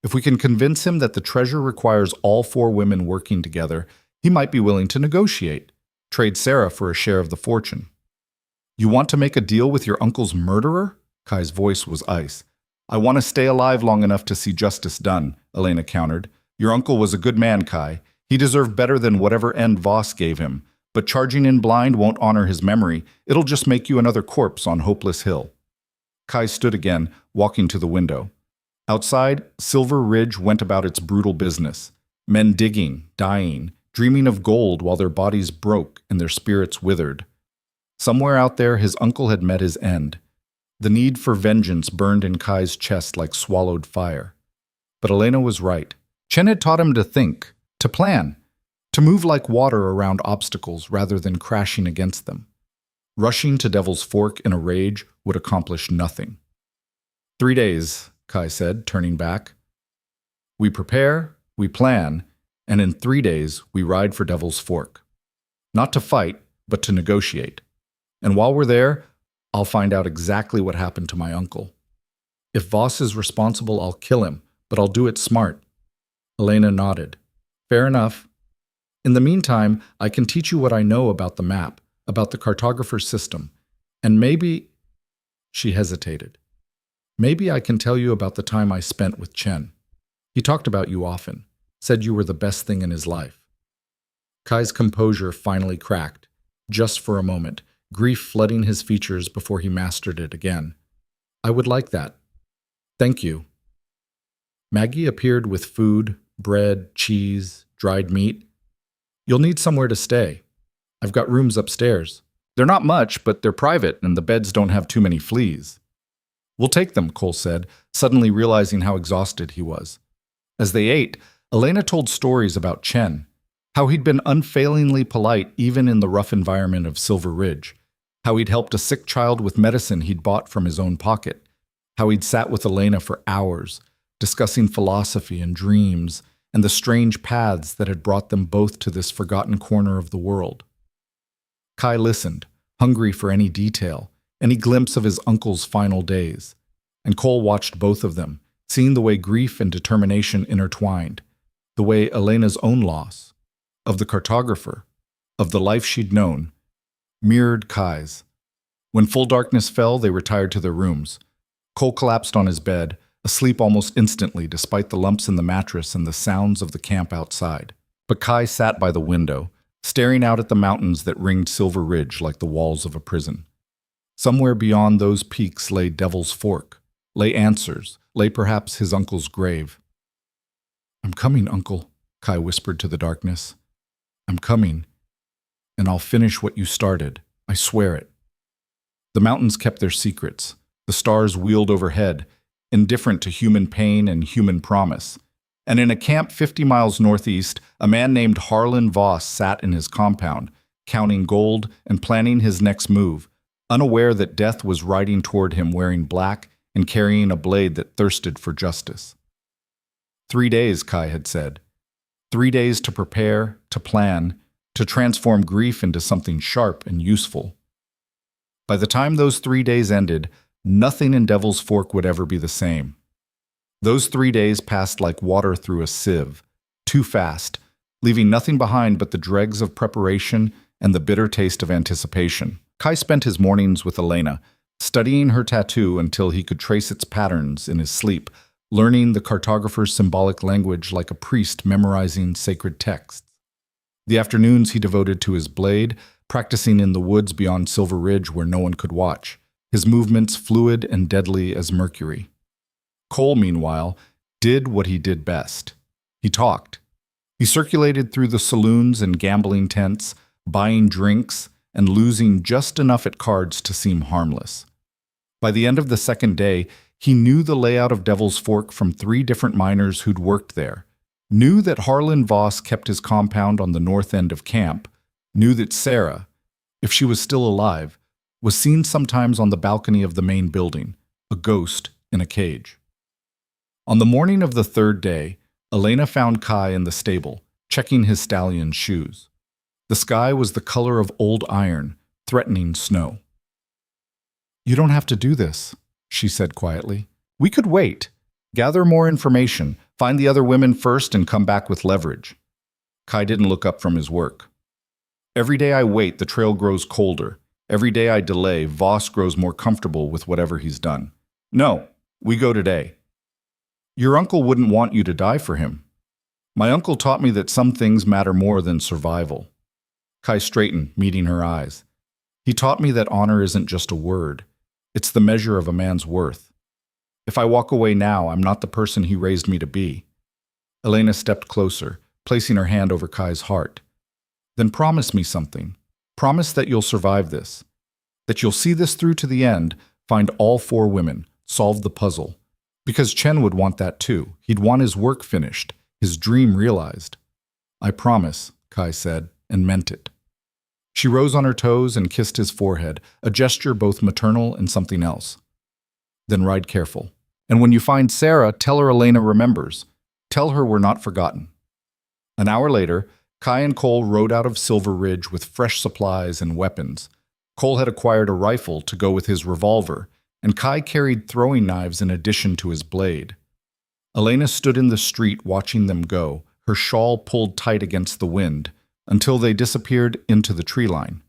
If we can convince him that the treasure requires all 4 women working together, he might be willing to negotiate, trade Sarah for a share of the fortune." "You want to make a deal with your uncle's murderer?" Kai's voice was ice. "I want to stay alive long enough to see justice done," Elena countered. "Your uncle was a good man, Kai. He deserved better than whatever end Voss gave him. But charging in blind won't honor his memory. It'll just make you another corpse on Hopeless Hill." Kai stood again, walking to the window. Outside, Silver Ridge went about its brutal business. Men digging, dying, dreaming of gold while their bodies broke and their spirits withered. Somewhere out there, his uncle had met his end. The need for vengeance burned in Kai's chest like swallowed fire. But Elena was right. Chen had taught him to think, to plan, to move like water around obstacles rather than crashing against them. Rushing to Devil's Fork in a rage would accomplish nothing. 3 days, Kai said, turning back. "We prepare, we plan, and in 3 days we ride for Devil's Fork. Not to fight, but to negotiate. And while we're there, I'll find out exactly what happened to my uncle. If Voss is responsible, I'll kill him, but I'll do it smart." Elena nodded. "Fair enough. In the meantime, I can teach you what I know about the map, about the cartographer's system, and maybe—" She hesitated. "Maybe I can tell you about the time I spent with Chen. He talked about you often, said you were the best thing in his life." Kai's composure finally cracked, just for a moment, grief flooding his features before he mastered it again. "I would like that. Thank you." Maggie appeared with food, bread, cheese, dried meat. "You'll need somewhere to stay. I've got rooms upstairs. They're not much, but they're private and the beds don't have too many fleas." "We'll take them," Cole said, suddenly realizing how exhausted he was. As they ate, Elena told stories about Chen, how he'd been unfailingly polite even in the rough environment of Silver Ridge, how he'd helped a sick child with medicine he'd bought from his own pocket, how he'd sat with Elena for hours, discussing philosophy and dreams, and the strange paths that had brought them both to this forgotten corner of the world. Kai listened, hungry for any detail, any glimpse of his uncle's final days, and Cole watched both of them, seeing the way grief and determination intertwined, the way Elena's own loss, of the cartographer, of the life she'd known, mirrored Kai's. When full darkness fell, they retired to their rooms. Cole collapsed on his bed, asleep almost instantly despite the lumps in the mattress and the sounds of the camp outside. But Kai sat by the window, staring out at the mountains that ringed Silver Ridge like the walls of a prison. Somewhere beyond those peaks lay Devil's Fork, lay answers, lay perhaps his uncle's grave. "I'm coming, Uncle," Kai whispered to the darkness. "I'm coming, and I'll finish what you started. I swear it." The mountains kept their secrets. The stars wheeled overhead, indifferent to human pain and human promise. And in a camp 50 miles northeast, a man named Harlan Voss sat in his compound, counting gold and planning his next move, unaware that death was riding toward him wearing black and carrying a blade that thirsted for justice. 3 days, Kai had said. 3 days to prepare, to plan, to transform grief into something sharp and useful. By the time those 3 days ended, nothing in Devil's Fork would ever be the same. Those 3 days passed like water through a sieve, too fast, leaving nothing behind but the dregs of preparation and the bitter taste of anticipation. Kai spent his mornings with Elena, studying her tattoo until he could trace its patterns in his sleep, learning the cartographer's symbolic language like a priest memorizing sacred texts. The afternoons he devoted to his blade, practicing in the woods beyond Silver Ridge where no one could watch, his movements fluid and deadly as mercury. Cole, meanwhile, did what he did best. He talked. He circulated through the saloons and gambling tents, buying drinks and losing just enough at cards to seem harmless. By the end of the second day, he knew the layout of Devil's Fork from 3 different miners who'd worked there, knew that Harlan Voss kept his compound on the north end of camp, knew that Sarah, if she was still alive, was seen sometimes on the balcony of the main building, a ghost in a cage. On the morning of the 3rd day, Elena found Kai in the stable, checking his stallion's shoes. The sky was the color of old iron, threatening snow. "You don't have to do this," she said quietly. "We could wait. Gather more information, find the other women first, and come back with leverage." Kai didn't look up from his work. "Every day I wait, the trail grows colder. Every day I delay, Voss grows more comfortable with whatever he's done. No, we go today." "Your uncle wouldn't want you to die for him." "My uncle taught me that some things matter more than survival." Kai straightened, meeting her eyes. "He taught me that honor isn't just a word. It's the measure of a man's worth. If I walk away now, I'm not the person he raised me to be." Elena stepped closer, placing her hand over Kai's heart. "Then promise me something. Promise that you'll survive this. That you'll see this through to the end, find all 4 women, solve the puzzle. Because Chen would want that too. He'd want his work finished, his dream realized." "I promise," Kai said, and meant it. She rose on her toes and kissed his forehead, a gesture both maternal and something else. "Then ride careful. And when you find Sarah, tell her Elena remembers. Tell her we're not forgotten." An hour later, Kai and Cole rode out of Silver Ridge with fresh supplies and weapons. Cole had acquired a rifle to go with his revolver, and Kai carried throwing knives in addition to his blade. Elena stood in the street watching them go, her shawl pulled tight against the wind, until they disappeared into the tree line.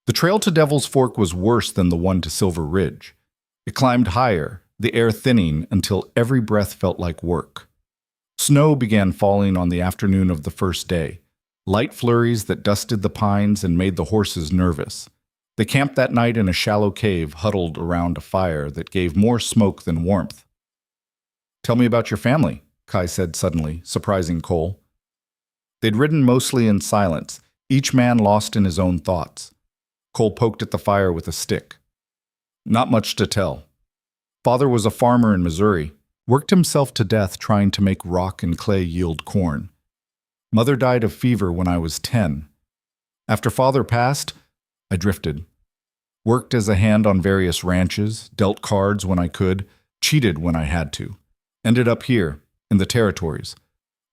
The trail to Devil's Fork was worse than the one to Silver Ridge. It climbed higher, the air thinning until every breath felt like work. Snow began falling on the afternoon of the first day, light flurries that dusted the pines and made the horses nervous. They camped that night in a shallow cave huddled around a fire that gave more smoke than warmth. "Tell me about your family," Kai said suddenly, surprising Cole. They'd ridden mostly in silence, each man lost in his own thoughts. Cole poked at the fire with a stick. "Not much to tell. Father was a farmer in Missouri, worked himself to death trying to make rock and clay yield corn. Mother died of fever when I was 10. After father passed, I drifted. Worked as a hand on various ranches, dealt cards when I could, cheated when I had to. Ended up here, in the territories,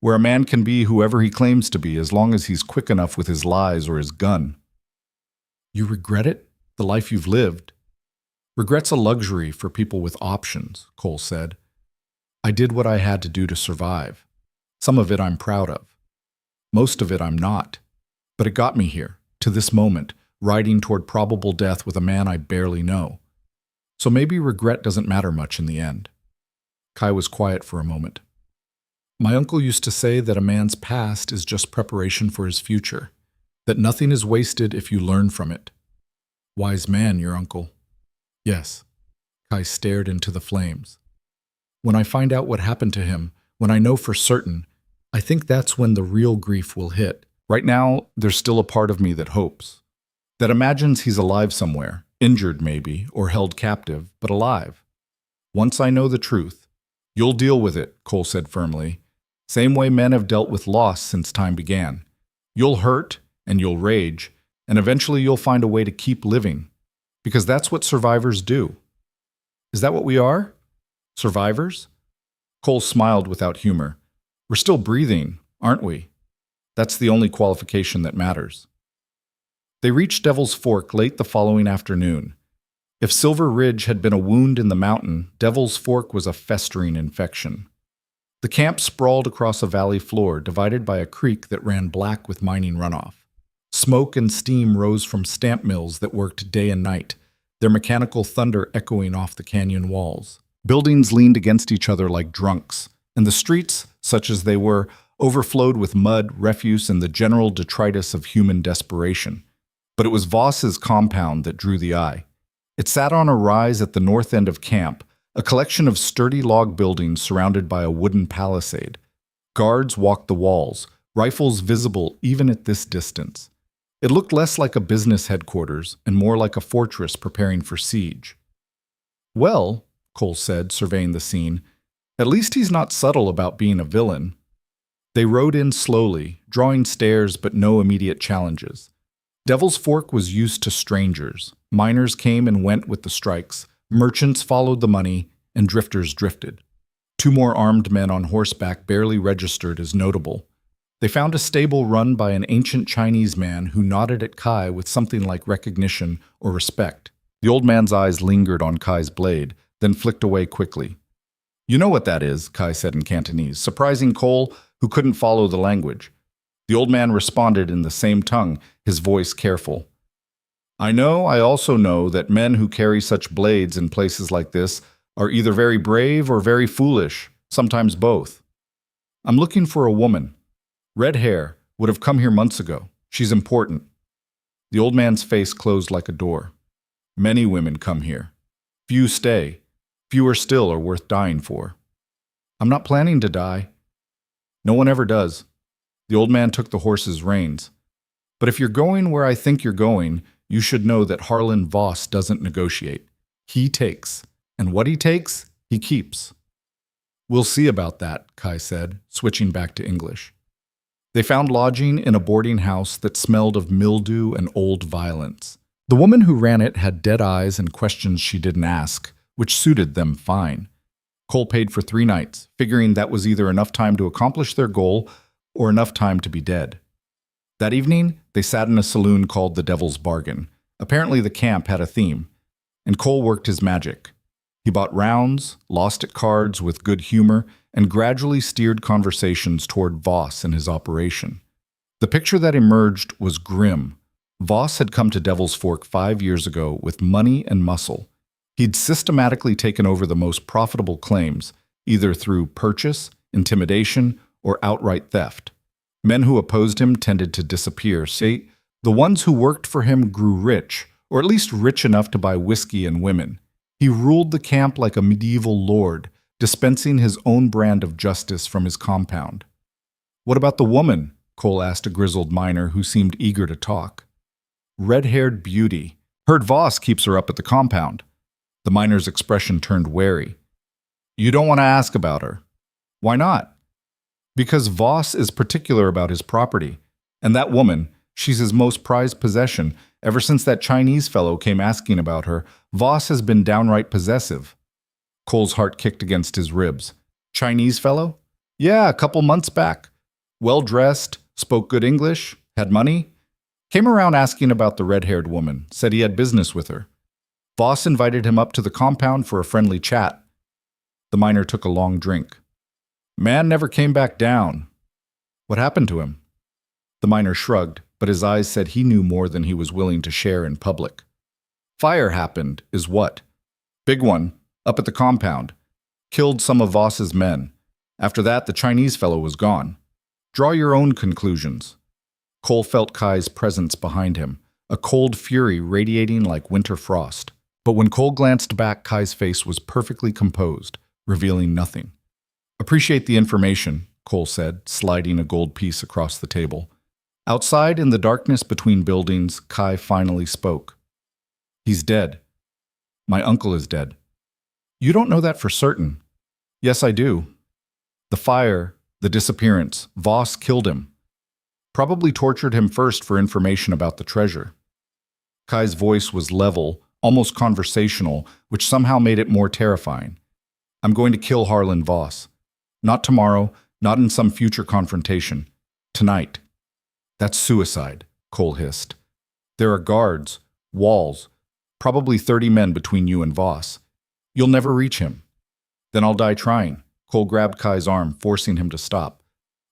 where a man can be whoever he claims to be as long as he's quick enough with his lies or his gun." "You regret it? The life you've lived?" "Regret's a luxury for people with options," Cole said. "I did what I had to do to survive. Some of it I'm proud of. Most of it I'm not. But it got me here, to this moment, riding toward probable death with a man I barely know. So maybe regret doesn't matter much in the end." Kai was quiet for a moment. "My uncle used to say that a man's past is just preparation for his future, that nothing is wasted if you learn from it." "Wise man, your uncle." "Yes." Kai stared into the flames. "When I find out what happened to him, when I know for certain, I think that's when the real grief will hit. Right now, there's still a part of me that hopes, that imagines he's alive somewhere, injured maybe, or held captive, but alive. Once I know the truth." "You'll deal with it," Cole said firmly. "Same way men have dealt with loss since time began. You'll hurt, and you'll rage, and eventually you'll find a way to keep living. Because that's what survivors do." "Is that what we are? Survivors?" Cole smiled without humor. "We're still breathing, aren't we? That's the only qualification that matters." They reached Devil's Fork late the following afternoon. If Silver Ridge had been a wound in the mountain, Devil's Fork was a festering infection. The camp sprawled across a valley floor divided by a creek that ran black with mining runoff. Smoke and steam rose from stamp mills that worked day and night, their mechanical thunder echoing off the canyon walls. Buildings leaned against each other like drunks, and the streets, such as they were, overflowed with mud, refuse, and the general detritus of human desperation. But it was Voss's compound that drew the eye. It sat on a rise at the north end of camp, a collection of sturdy log buildings surrounded by a wooden palisade. Guards walked the walls, rifles visible even at this distance. It looked less like a business headquarters and more like a fortress preparing for siege. "Well," Cole said, surveying the scene, "at least he's not subtle about being a villain." They rode in slowly, drawing stares but no immediate challenges. Devil's Fork was used to strangers. Miners came and went with the strikes, merchants followed the money, and drifters drifted. 2 more armed men on horseback barely registered as notable. They found a stable run by an ancient Chinese man who nodded at Kai with something like recognition or respect. The old man's eyes lingered on Kai's blade, then flicked away quickly. "You know what that is," Kai said in Cantonese, surprising Cole, who couldn't follow the language. The old man responded in the same tongue, his voice careful. "I also know that men who carry such blades in places like this are either very brave or very foolish, sometimes both. I'm looking for a woman. Red hair, would have come here months ago. She's important." The old man's face closed like a door. "Many women come here. Few stay. Fewer still are worth dying for." "I'm not planning to die." "No one ever does." The old man took the horse's reins. "But if you're going where I think you're going, you should know that Harlan Voss doesn't negotiate. He takes. And what he takes, he keeps." "We'll see about that," Kai said, switching back to English. They found lodging in a boarding house that smelled of mildew and old violence. The woman who ran it had dead eyes and questions she didn't ask, which suited them fine. Cole paid for 3 nights, figuring that was either enough time to accomplish their goal or enough time to be dead. That evening, they sat in a saloon called the Devil's Bargain. Apparently the camp had a theme, and Cole worked his magic. He bought rounds, lost at cards with good humor, and gradually steered conversations toward Voss and his operation. The picture that emerged was grim. Voss had come to Devil's Fork 5 years ago with money and muscle. He'd systematically taken over the most profitable claims, either through purchase, intimidation, or outright theft. Men who opposed him tended to disappear. Say, the ones who worked for him grew rich, or at least rich enough to buy whiskey and women. He ruled the camp like a medieval lord, dispensing his own brand of justice from his compound. "What about the woman?" Cole asked a grizzled miner who seemed eager to talk. "Red-haired beauty. Heard Voss keeps her up at the compound." The miner's expression turned wary. "You don't want to ask about her." "Why not?" "Because Voss is particular about his property. And that woman, she's his most prized possession. Ever since that Chinese fellow came asking about her, Voss has been downright possessive." Cole's heart kicked against his ribs. "Chinese fellow?" "Yeah, a couple months back. Well-dressed, spoke good English, had money. Came around asking about the red-haired woman, said he had business with her. Voss invited him up to the compound for a friendly chat." The miner took a long drink. "Man never came back down." "What happened to him?" The miner shrugged, but his eyes said he knew more than he was willing to share in public. "Fire happened, is what. Big one, up at the compound. Killed some of Voss's men. After that, the Chinese fellow was gone. Draw your own conclusions." Cole felt Kai's presence behind him, a cold fury radiating like winter frost. But when Cole glanced back, Kai's face was perfectly composed, revealing nothing. "Appreciate the information," Cole said, sliding a gold piece across the table. Outside, in the darkness between buildings, Kai finally spoke. "He's dead. My uncle is dead." "You don't know that for certain." "Yes, I do. The fire, the disappearance, Voss killed him. Probably tortured him first for information about the treasure." Kai's voice was level, almost conversational, which somehow made it more terrifying. "I'm going to kill Harlan Voss. Not tomorrow, not in some future confrontation. Tonight." "That's suicide," Cole hissed. There are guards, walls, probably 30 men between you and Voss. You'll never reach him. Then I'll die trying. Cole grabbed Kai's arm, forcing him to stop.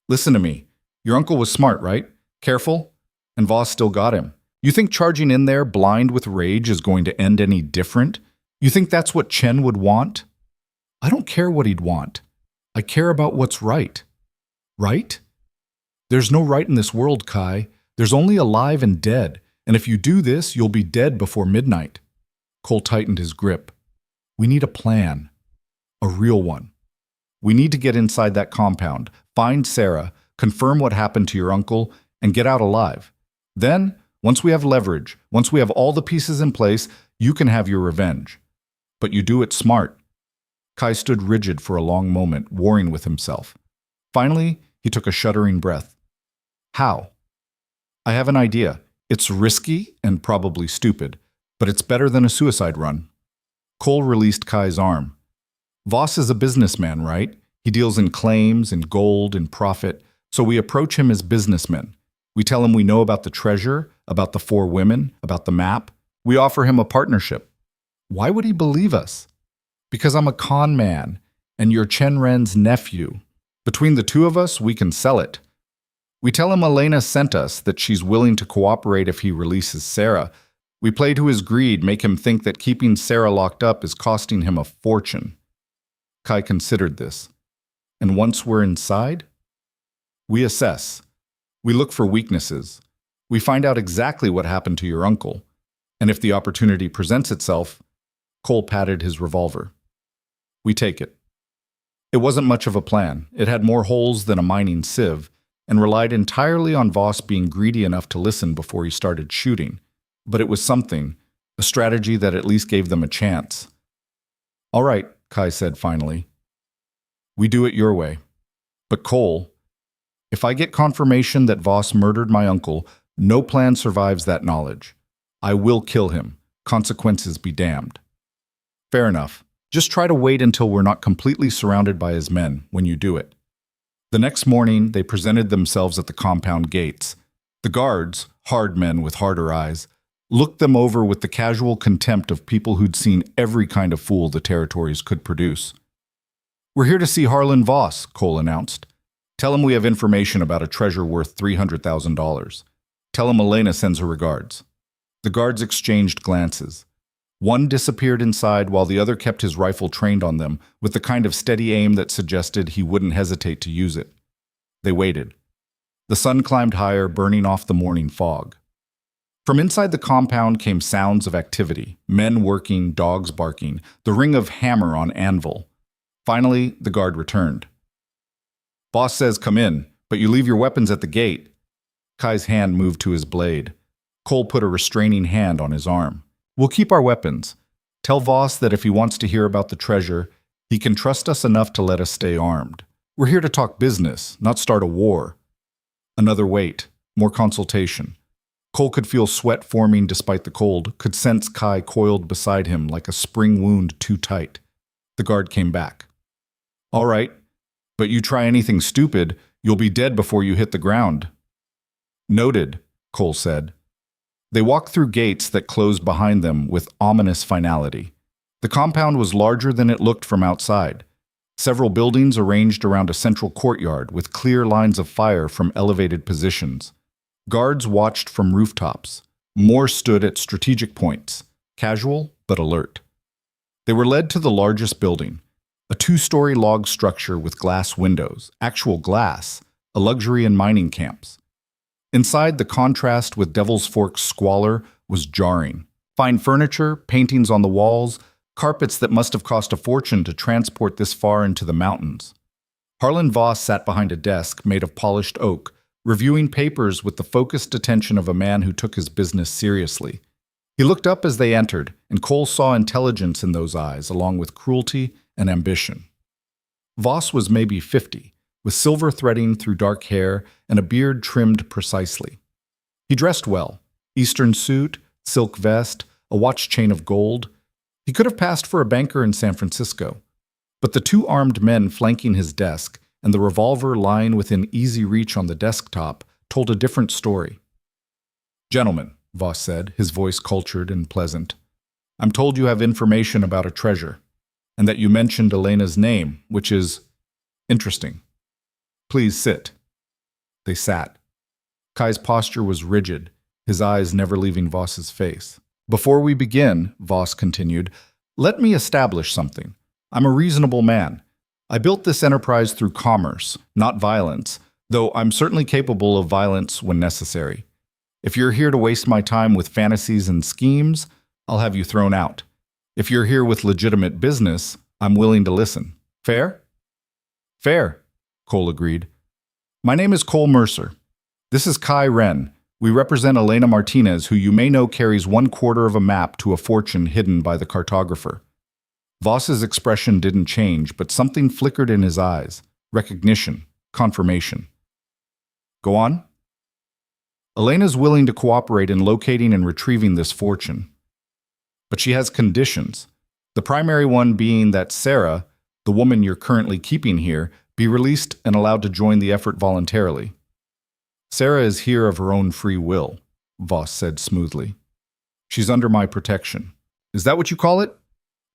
Listen to me. Your uncle was smart, right? Careful? And Voss still got him. You think charging in there, blind with rage, is going to end any different? You think that's what Chen would want? I don't care what he'd want. I care about what's right. Right? There's no right in this world, Kai. There's only alive and dead, and if you do this, you'll be dead before midnight. Cole tightened his grip. We need a plan. A real one. We need to get inside that compound, find Sarah, confirm what happened to your uncle, and get out alive. Then, once we have leverage, once we have all the pieces in place, you can have your revenge. But you do it smart. Kai stood rigid for a long moment, warring with himself. Finally, he took a shuddering breath. How? I have an idea. It's risky and probably stupid, but it's better than a suicide run. Cole released Kai's arm. Voss is a businessman, right? He deals in claims, in gold, in profit, so we approach him as businessmen. We tell him we know about the treasure, about the 4 women, about the map. We offer him a partnership. Why would he believe us? Because I'm a con man, and you're Chen Ren's nephew. Between the two of us, we can sell it. We tell him Elena sent us, that she's willing to cooperate if he releases Sarah. We play to his greed, make him think that keeping Sarah locked up is costing him a fortune. Kai considered this. And once we're inside, we assess. We look for weaknesses. We find out exactly what happened to your uncle. And if the opportunity presents itself, Cole patted his revolver. We take it. It wasn't much of a plan. It had more holes than a mining sieve, and relied entirely on Voss being greedy enough to listen before he started shooting. But it was something, a strategy that at least gave them a chance. All right, Kai said finally. We do it your way. But Cole, if I get confirmation that Voss murdered my uncle, no plan survives that knowledge. I will kill him. Consequences be damned. Fair enough. Just try to wait until we're not completely surrounded by his men when you do it. The next morning, they presented themselves at the compound gates. The guards, hard men with harder eyes, looked them over with the casual contempt of people who'd seen every kind of fool the territories could produce. We're here to see Harlan Voss, Cole announced. Tell him we have information about a treasure worth $300,000. Tell him Elena sends her regards. The guards exchanged glances. One disappeared inside while the other kept his rifle trained on them with the kind of steady aim that suggested he wouldn't hesitate to use it. They waited. The sun climbed higher, burning off the morning fog. From inside the compound came sounds of activity, men working, dogs barking, the ring of hammer on anvil. Finally, the guard returned. Boss says come in, but you leave your weapons at the gate. Kai's hand moved to his blade. Cole put a restraining hand on his arm. We'll keep our weapons. Tell Voss that if he wants to hear about the treasure, he can trust us enough to let us stay armed. We're here to talk business, not start a war. Another wait, more consultation. Cole could feel sweat forming despite the cold, could sense Kai coiled beside him like a spring wound too tight. The guard came back. All right, but you try anything stupid, you'll be dead before you hit the ground. Noted, Cole said. They walked through gates that closed behind them with ominous finality. The compound was larger than it looked from outside. Several buildings arranged around a central courtyard with clear lines of fire from elevated positions. Guards watched from rooftops. More stood at strategic points, casual but alert. They were led to the largest building, a 2-story log structure with glass windows, actual glass, a luxury in mining camps. Inside, the contrast with Devil's Fork's squalor was jarring. Fine furniture, paintings on the walls, carpets that must have cost a fortune to transport this far into the mountains. Harlan Voss sat behind a desk made of polished oak, reviewing papers with the focused attention of a man who took his business seriously. He looked up as they entered, and Cole saw intelligence in those eyes, along with cruelty and ambition. Voss was maybe 50. With silver threading through dark hair and a beard trimmed precisely. He dressed well, Eastern suit, silk vest, a watch chain of gold. He could have passed for a banker in San Francisco. But the 2 armed men flanking his desk and the revolver lying within easy reach on the desktop told a different story. Gentlemen, Voss said, his voice cultured and pleasant. I'm told you have information about a treasure, and that you mentioned Elena's name, which is interesting. Please sit. They sat. Kai's posture was rigid, his eyes never leaving Voss's face. Before we begin, Voss continued, let me establish something. I'm a reasonable man. I built this enterprise through commerce, not violence, though I'm certainly capable of violence when necessary. If you're here to waste my time with fantasies and schemes, I'll have you thrown out. If you're here with legitimate business, I'm willing to listen. Fair? Fair, Cole agreed. My name is Cole Mercer. This is Kai Wren. We represent Elena Martinez, who you may know carries 1/4 of a map to a fortune hidden by the cartographer. Voss's expression didn't change, but something flickered in his eyes. Recognition, confirmation. Go on. Elena's willing to cooperate in locating and retrieving this fortune. But she has conditions. The primary one being that Sarah, the woman you're currently keeping here, be released and allowed to join the effort voluntarily. Sarah is here of her own free will, Voss said smoothly. She's under my protection. Is that what you call it?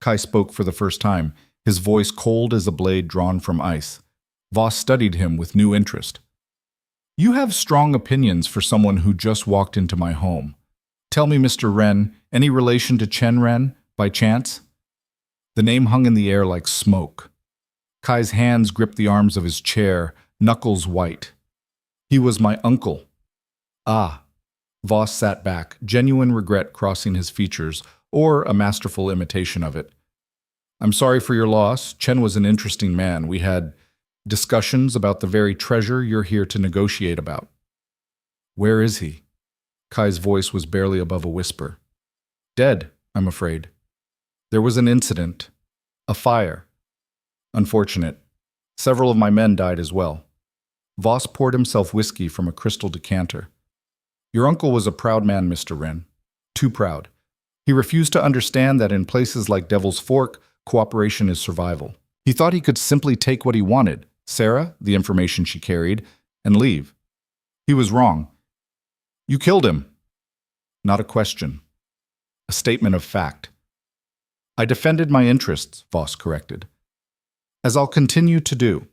Kai spoke for the first time, his voice cold as a blade drawn from ice. Voss studied him with new interest. You have strong opinions for someone who just walked into my home. Tell me, Mr. Wren, any relation to Chen Wren, by chance? The name hung in the air like smoke. Kai's hands gripped the arms of his chair, knuckles white. He was my uncle. Ah. Voss sat back, genuine regret crossing his features, or a masterful imitation of it. I'm sorry for your loss. Chen was an interesting man. We had discussions about the very treasure you're here to negotiate about. Where is he? Kai's voice was barely above a whisper. Dead, I'm afraid. There was an incident. A fire. Unfortunate. Several of my men died as well. Voss poured himself whiskey from a crystal decanter. Your uncle was a proud man, Mr. Wren. Too proud. He refused to understand that in places like Devil's Fork, cooperation is survival. He thought he could simply take what he wanted, Sarah, the information she carried, and leave. He was wrong. You killed him. Not a question. A statement of fact. I defended my interests, Voss corrected. As I'll continue to do.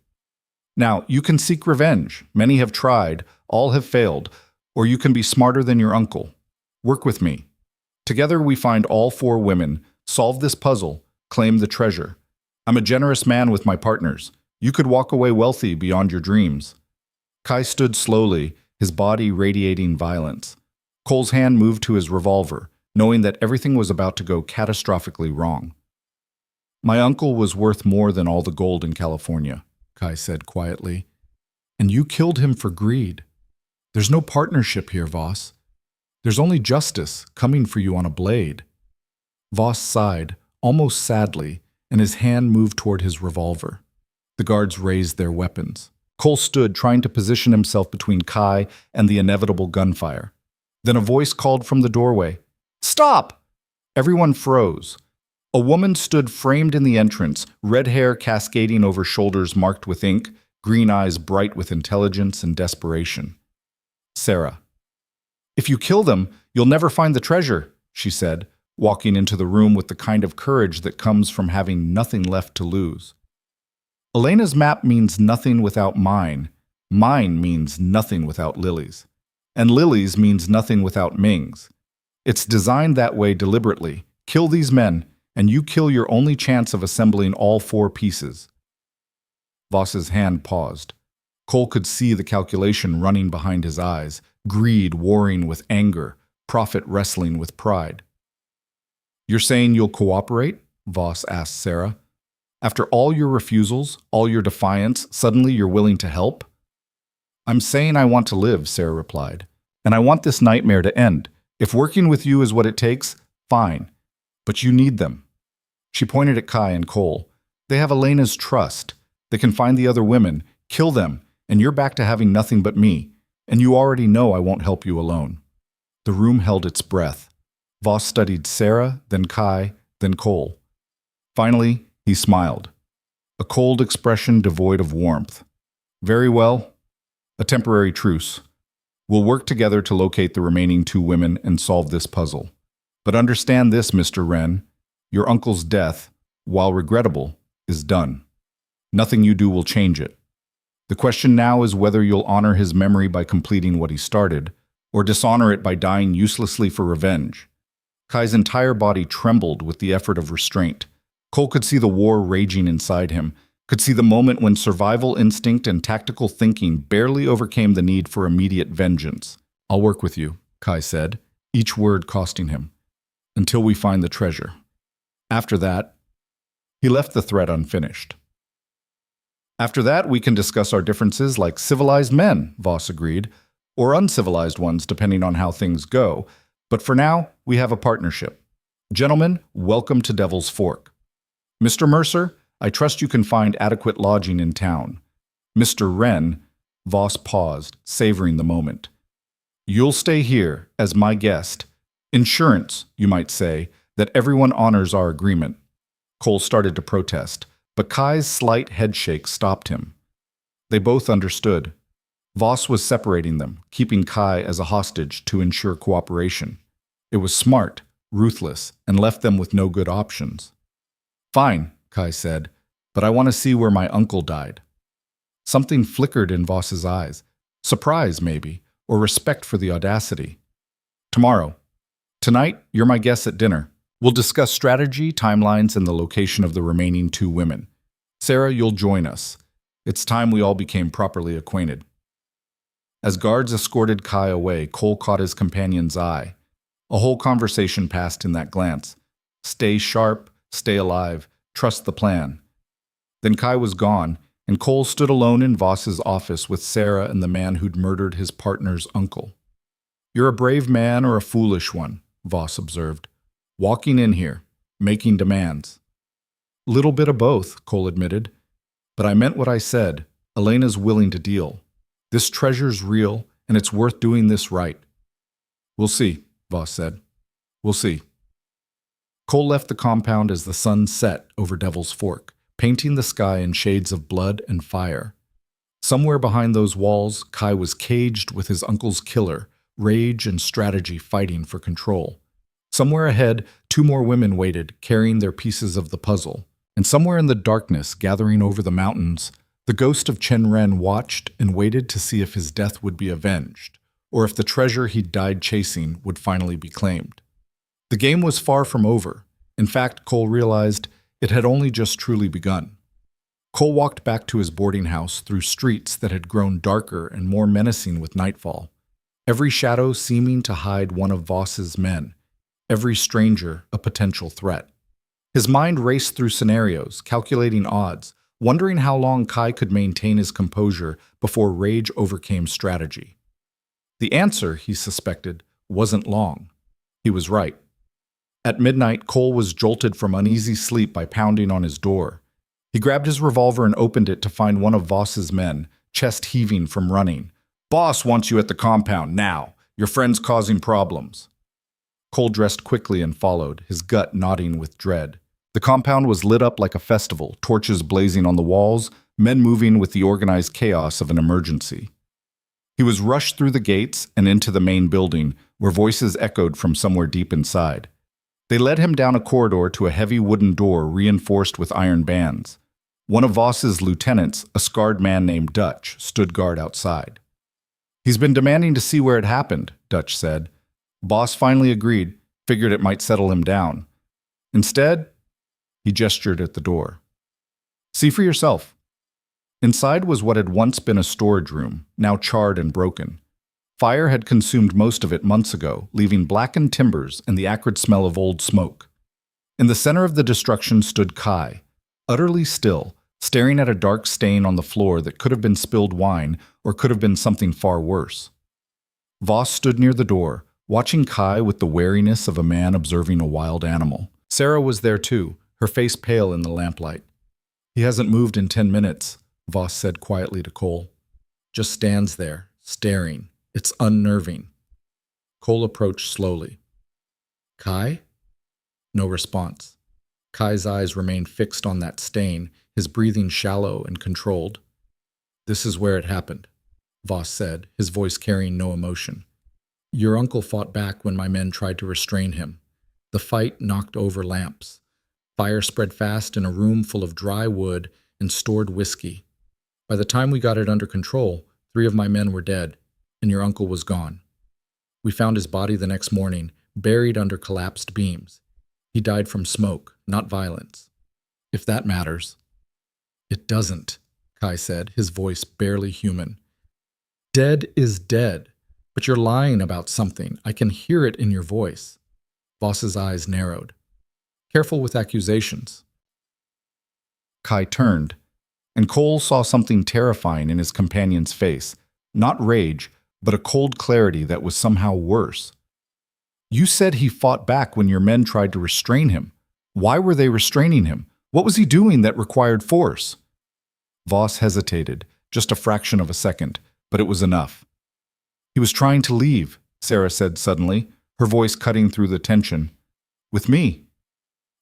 Now, you can seek revenge. Many have tried, all have failed, or you can be smarter than your uncle. Work with me. Together we find all 4 women, solve this puzzle, claim the treasure. I'm a generous man with my partners. You could walk away wealthy beyond your dreams. Kai stood slowly, his body radiating violence. Cole's hand moved to his revolver, knowing that everything was about to go catastrophically wrong. My uncle was worth more than all the gold in California, Kai said quietly. And you killed him for greed. There's no partnership here, Voss. There's only justice coming for you on a blade. Voss sighed, almost sadly, and his hand moved toward his revolver. The guards raised their weapons. Cole stood, trying to position himself between Kai and the inevitable gunfire. Then a voice called from the doorway, "Stop!" Everyone froze. A woman stood framed in the entrance, red hair cascading over shoulders marked with ink, green eyes bright with intelligence and desperation. Sarah. If you kill them, you'll never find the treasure, she said, walking into the room with the kind of courage that comes from having nothing left to lose. Elena's map means nothing without mine. Mine means nothing without Lily's. And Lily's means nothing without Ming's. It's designed that way deliberately. Kill these men, and you kill your only chance of assembling all 4 pieces. Voss's hand paused. Cole could see the calculation running behind his eyes, greed warring with anger, profit wrestling with pride. You're saying you'll cooperate? Voss asked Sarah. After all your refusals, all your defiance, suddenly you're willing to help? I'm saying I want to live, Sarah replied. And I want this nightmare to end. If working with you is what it takes, fine. But you need them. She pointed at Kai and Cole. They have Elena's trust. They can find the other women, kill them, and you're back to having nothing but me. And you already know I won't help you alone. The room held its breath. Voss studied Sarah, then Kai, then Cole. Finally, he smiled. A cold expression devoid of warmth. Very well. A temporary truce. We'll work together to locate the remaining 2 women and solve this puzzle. But understand this, Mr. Wren. Your uncle's death, while regrettable, is done. Nothing you do will change it. The question now is whether you'll honor his memory by completing what he started, or dishonor it by dying uselessly for revenge. Kai's entire body trembled with the effort of restraint. Cole could see the war raging inside him, could see the moment when survival instinct and tactical thinking barely overcame the need for immediate vengeance. "I'll work with you," Kai said, each word costing him, "until we find the treasure. After that," he left the threat unfinished. "After that, we can discuss our differences like civilized men," Voss agreed, "or uncivilized ones, depending on how things go. But for now, we have a partnership. Gentlemen, welcome to Devil's Fork. Mr. Mercer, I trust you can find adequate lodging in town. Mr. Wren," Voss paused, savoring the moment, "you'll stay here as my guest. Insurance, you might say, that everyone honors our agreement." Cole started to protest, but Kai's slight headshake stopped him. They both understood. Voss was separating them, keeping Kai as a hostage to ensure cooperation. It was smart, ruthless, and left them with no good options. "Fine," Kai said, "but I want to see where my uncle died." Something flickered in Voss's eyes. Surprise, maybe, or respect for the audacity. "Tomorrow. Tonight, you're my guest at dinner. We'll discuss strategy, timelines, and the location of the remaining 2 women. Sarah, you'll join us. It's time we all became properly acquainted." As guards escorted Kai away, Cole caught his companion's eye. A whole conversation passed in that glance. Stay sharp, stay alive, trust the plan. Then Kai was gone, and Cole stood alone in Voss's office with Sarah and the man who'd murdered his partner's uncle. "You're a brave man or a foolish one," Voss observed. "Walking in here, making demands." "Little bit of both," Cole admitted. "But I meant what I said. Elena's willing to deal. This treasure's real, and it's worth doing this right." "We'll see," Voss said. "We'll see." Cole left the compound as the sun set over Devil's Fork, painting the sky in shades of blood and fire. Somewhere behind those walls, Kai was caged with his uncle's killer, rage and strategy fighting for control. Somewhere ahead, 2 more women waited, carrying their pieces of the puzzle. And somewhere in the darkness, gathering over the mountains, the ghost of Chen Ren watched and waited to see if his death would be avenged, or if the treasure he'd died chasing would finally be claimed. The game was far from over. In fact, Cole realized it had only just truly begun. Cole walked back to his boarding house through streets that had grown darker and more menacing with nightfall, every shadow seeming to hide one of Voss's men, every stranger a potential threat. His mind raced through scenarios, calculating odds, wondering how long Kai could maintain his composure before rage overcame strategy. The answer, he suspected, wasn't long. He was right. At midnight, Cole was jolted from uneasy sleep by pounding on his door. He grabbed his revolver and opened it to find one of Voss's men, chest heaving from running. "Boss wants you at the compound, now. Your friend's causing problems." Cole dressed quickly and followed, his gut knotting with dread. The compound was lit up like a festival, torches blazing on the walls, men moving with the organized chaos of an emergency. He was rushed through the gates and into the main building, where voices echoed from somewhere deep inside. They led him down a corridor to a heavy wooden door reinforced with iron bands. One of Voss's lieutenants, a scarred man named Dutch, stood guard outside. "He's been demanding to see where it happened," Dutch said. Boss finally agreed, figured it might settle him down. Instead, he gestured at the door. "See for yourself." Inside was what had once been a storage room, now charred and broken. Fire had consumed most of it months ago, leaving blackened timbers and the acrid smell of old smoke. In the center of the destruction stood Kai, utterly still, staring at a dark stain on the floor that could have been spilled wine or could have been something far worse. Voss stood near the door, watching Kai with the wariness of a man observing a wild animal. Sarah was there too, her face pale in the lamplight. "He hasn't moved in 10 minutes, Voss said quietly to Cole. "Just stands there, staring. It's unnerving." Cole approached slowly. "Kai?" No response. Kai's eyes remained fixed on that stain, his breathing shallow and controlled. "This is where it happened." Voss said, his voice carrying no emotion. Your uncle fought back when my men tried to restrain him. The fight knocked over lamps. Fire spread fast in a room full of dry wood and stored whiskey. By the time we got it under control, 3 of my men were dead, and your uncle was gone. We found his body the next morning, buried under collapsed beams. He died from smoke, not violence. If that matters. It doesn't, Kai said, his voice barely human. Dead is dead, but you're lying about something. I can hear it in your voice. Voss's eyes narrowed. Careful with accusations. Kai turned, and Cole saw something terrifying in his companion's face. Not rage, but a cold clarity that was somehow worse. You said he fought back when your men tried to restrain him. Why were they restraining him? What was he doing that required force? Voss hesitated, just a fraction of a second, but it was enough. He was trying to leave, Sarah said suddenly, her voice cutting through the tension. With me.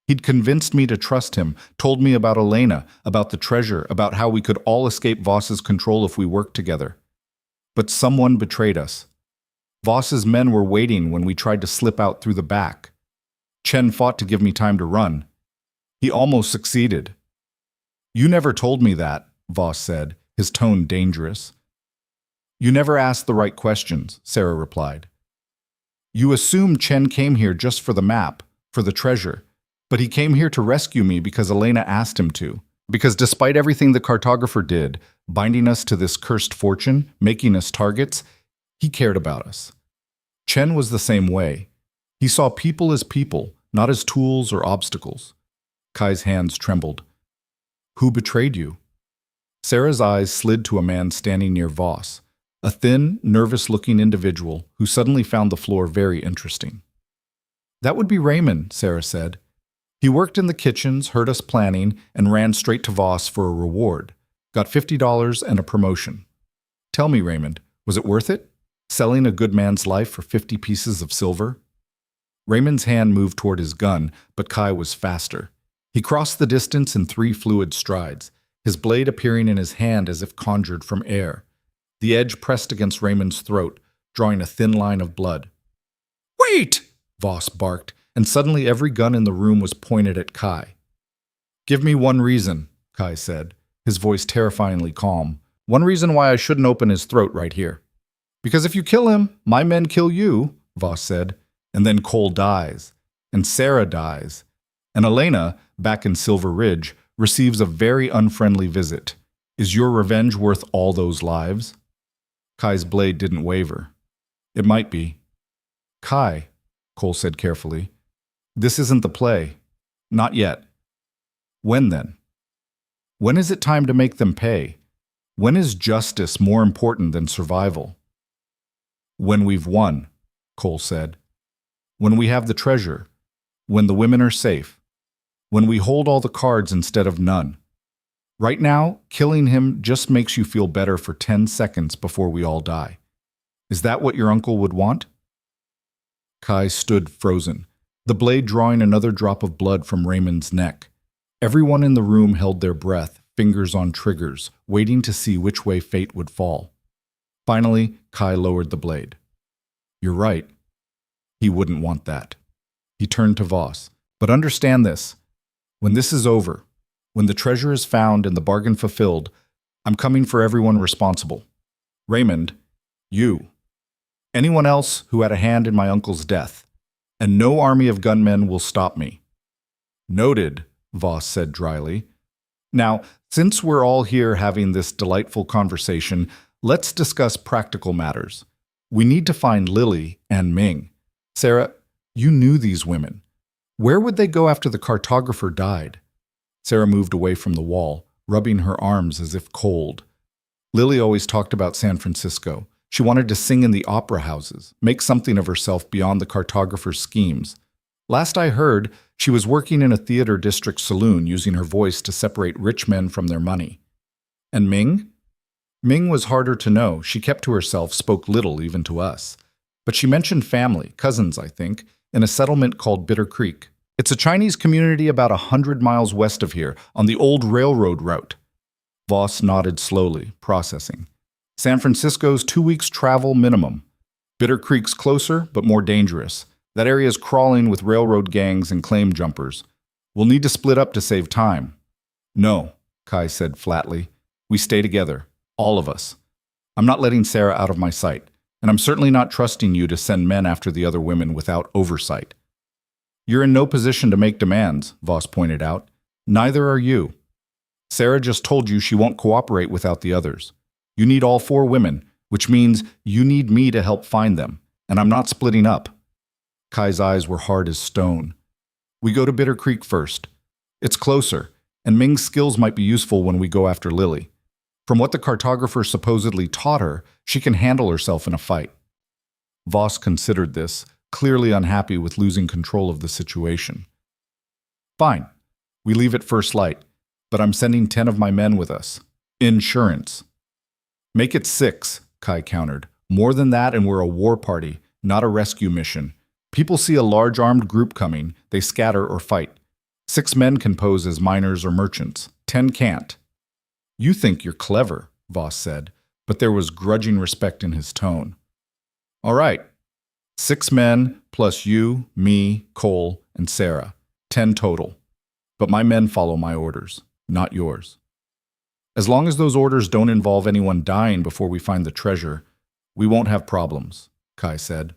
He'd convinced me to trust him, told me about Elena, about the treasure, about how we could all escape Voss's control if we worked together. But someone betrayed us. Voss's men were waiting when we tried to slip out through the back. Chen fought to give me time to run. He almost succeeded. You never told me that, Voss said, his tone dangerous. You never asked the right questions, Sarah replied. You assumed Chen came here just for the map, for the treasure, but he came here to rescue me because Elena asked him to. Because despite everything the cartographer did, binding us to this cursed fortune, making us targets, he cared about us. Chen was the same way. He saw people as people, not as tools or obstacles. Kai's hands trembled. Who betrayed you? Sarah's eyes slid to a man standing near Voss, a thin, nervous-looking individual who suddenly found the floor very interesting. That would be Raymond, Sarah said. He worked in the kitchens, heard us planning, and ran straight to Voss for a reward. Got $50 and a promotion. Tell me, Raymond, was it worth it? Selling a good man's life for 50 pieces of silver? Raymond's hand moved toward his gun, but Kai was faster. He crossed the distance in 3 fluid strides, his blade appearing in his hand as if conjured from air. The edge pressed against Raymond's throat, drawing a thin line of blood. Wait! Voss barked, and suddenly every gun in the room was pointed at Kai. Give me one reason, Kai said, his voice terrifyingly calm. One reason why I shouldn't open his throat right here. Because if you kill him, my men kill you, Voss said, and then Cole dies, and Sarah dies, and Elena, back in Silver Ridge, receives a very unfriendly visit. Is your revenge worth all those lives? Kai's blade didn't waver. It might be. Kai, Cole said carefully, this isn't the play. Not yet. When then? When is it time to make them pay? When is justice more important than survival? When we've won, Cole said. When we have the treasure. When the women are safe. When we hold all the cards instead of none. Right now, killing him just makes you feel better for 10 seconds before we all die. Is that what your uncle would want? Kai stood frozen, the blade drawing another drop of blood from Raymond's neck. Everyone in the room held their breath, fingers on triggers, waiting to see which way fate would fall. Finally, Kai lowered the blade. You're right. He wouldn't want that. He turned to Voss. But understand this. When this is over, when the treasure is found and the bargain fulfilled, I'm coming for everyone responsible. Raymond, you. Anyone else who had a hand in my uncle's death. And no army of gunmen will stop me. Noted, Voss said dryly. Now, since we're all here having this delightful conversation, let's discuss practical matters. We need to find Lily and Ming. Sarah, you knew these women. Where would they go after the cartographer died? Sarah moved away from the wall, rubbing her arms as if cold. Lily always talked about San Francisco. She wanted to sing in the opera houses, make something of herself beyond the cartographer's schemes. Last I heard, she was working in a theater district saloon using her voice to separate rich men from their money. And Ming? Ming was harder to know. She kept to herself, spoke little even to us. But she mentioned family, cousins, I think, in a settlement called Bitter Creek. It's a Chinese community about 100 miles west of here, on the old railroad route. Voss nodded slowly, processing. San Francisco's 2 weeks travel minimum. Bitter Creek's closer, but more dangerous. That area is crawling with railroad gangs and claim jumpers. We'll need to split up to save time. No, Kai said flatly. We stay together. All of us. I'm not letting Sarah out of my sight, and I'm certainly not trusting you to send men after the other women without oversight. You're in no position to make demands, Voss pointed out. Neither are you. Sarah just told you she won't cooperate without the others. You need all 4 women, which means you need me to help find them, and I'm not splitting up. Kai's eyes were hard as stone. We go to Bitter Creek first. It's closer, and Ming's skills might be useful when we go after Lily. From what the cartographer supposedly taught her, she can handle herself in a fight. Voss considered this, clearly unhappy with losing control of the situation. Fine. We leave at first light, but I'm sending 10 of my men with us. Insurance. Make it 6, Kai countered. More than that and we're a war party, not a rescue mission. People see a large armed group coming, they scatter or fight. 6 men can pose as miners or merchants. 10 can't. You think you're clever, Voss said, but there was grudging respect in his tone. All right. 6 men plus you, me, Cole, and Sarah. 10 total. But my men follow my orders, not yours. As long as those orders don't involve anyone dying before we find the treasure, we won't have problems, Kai said.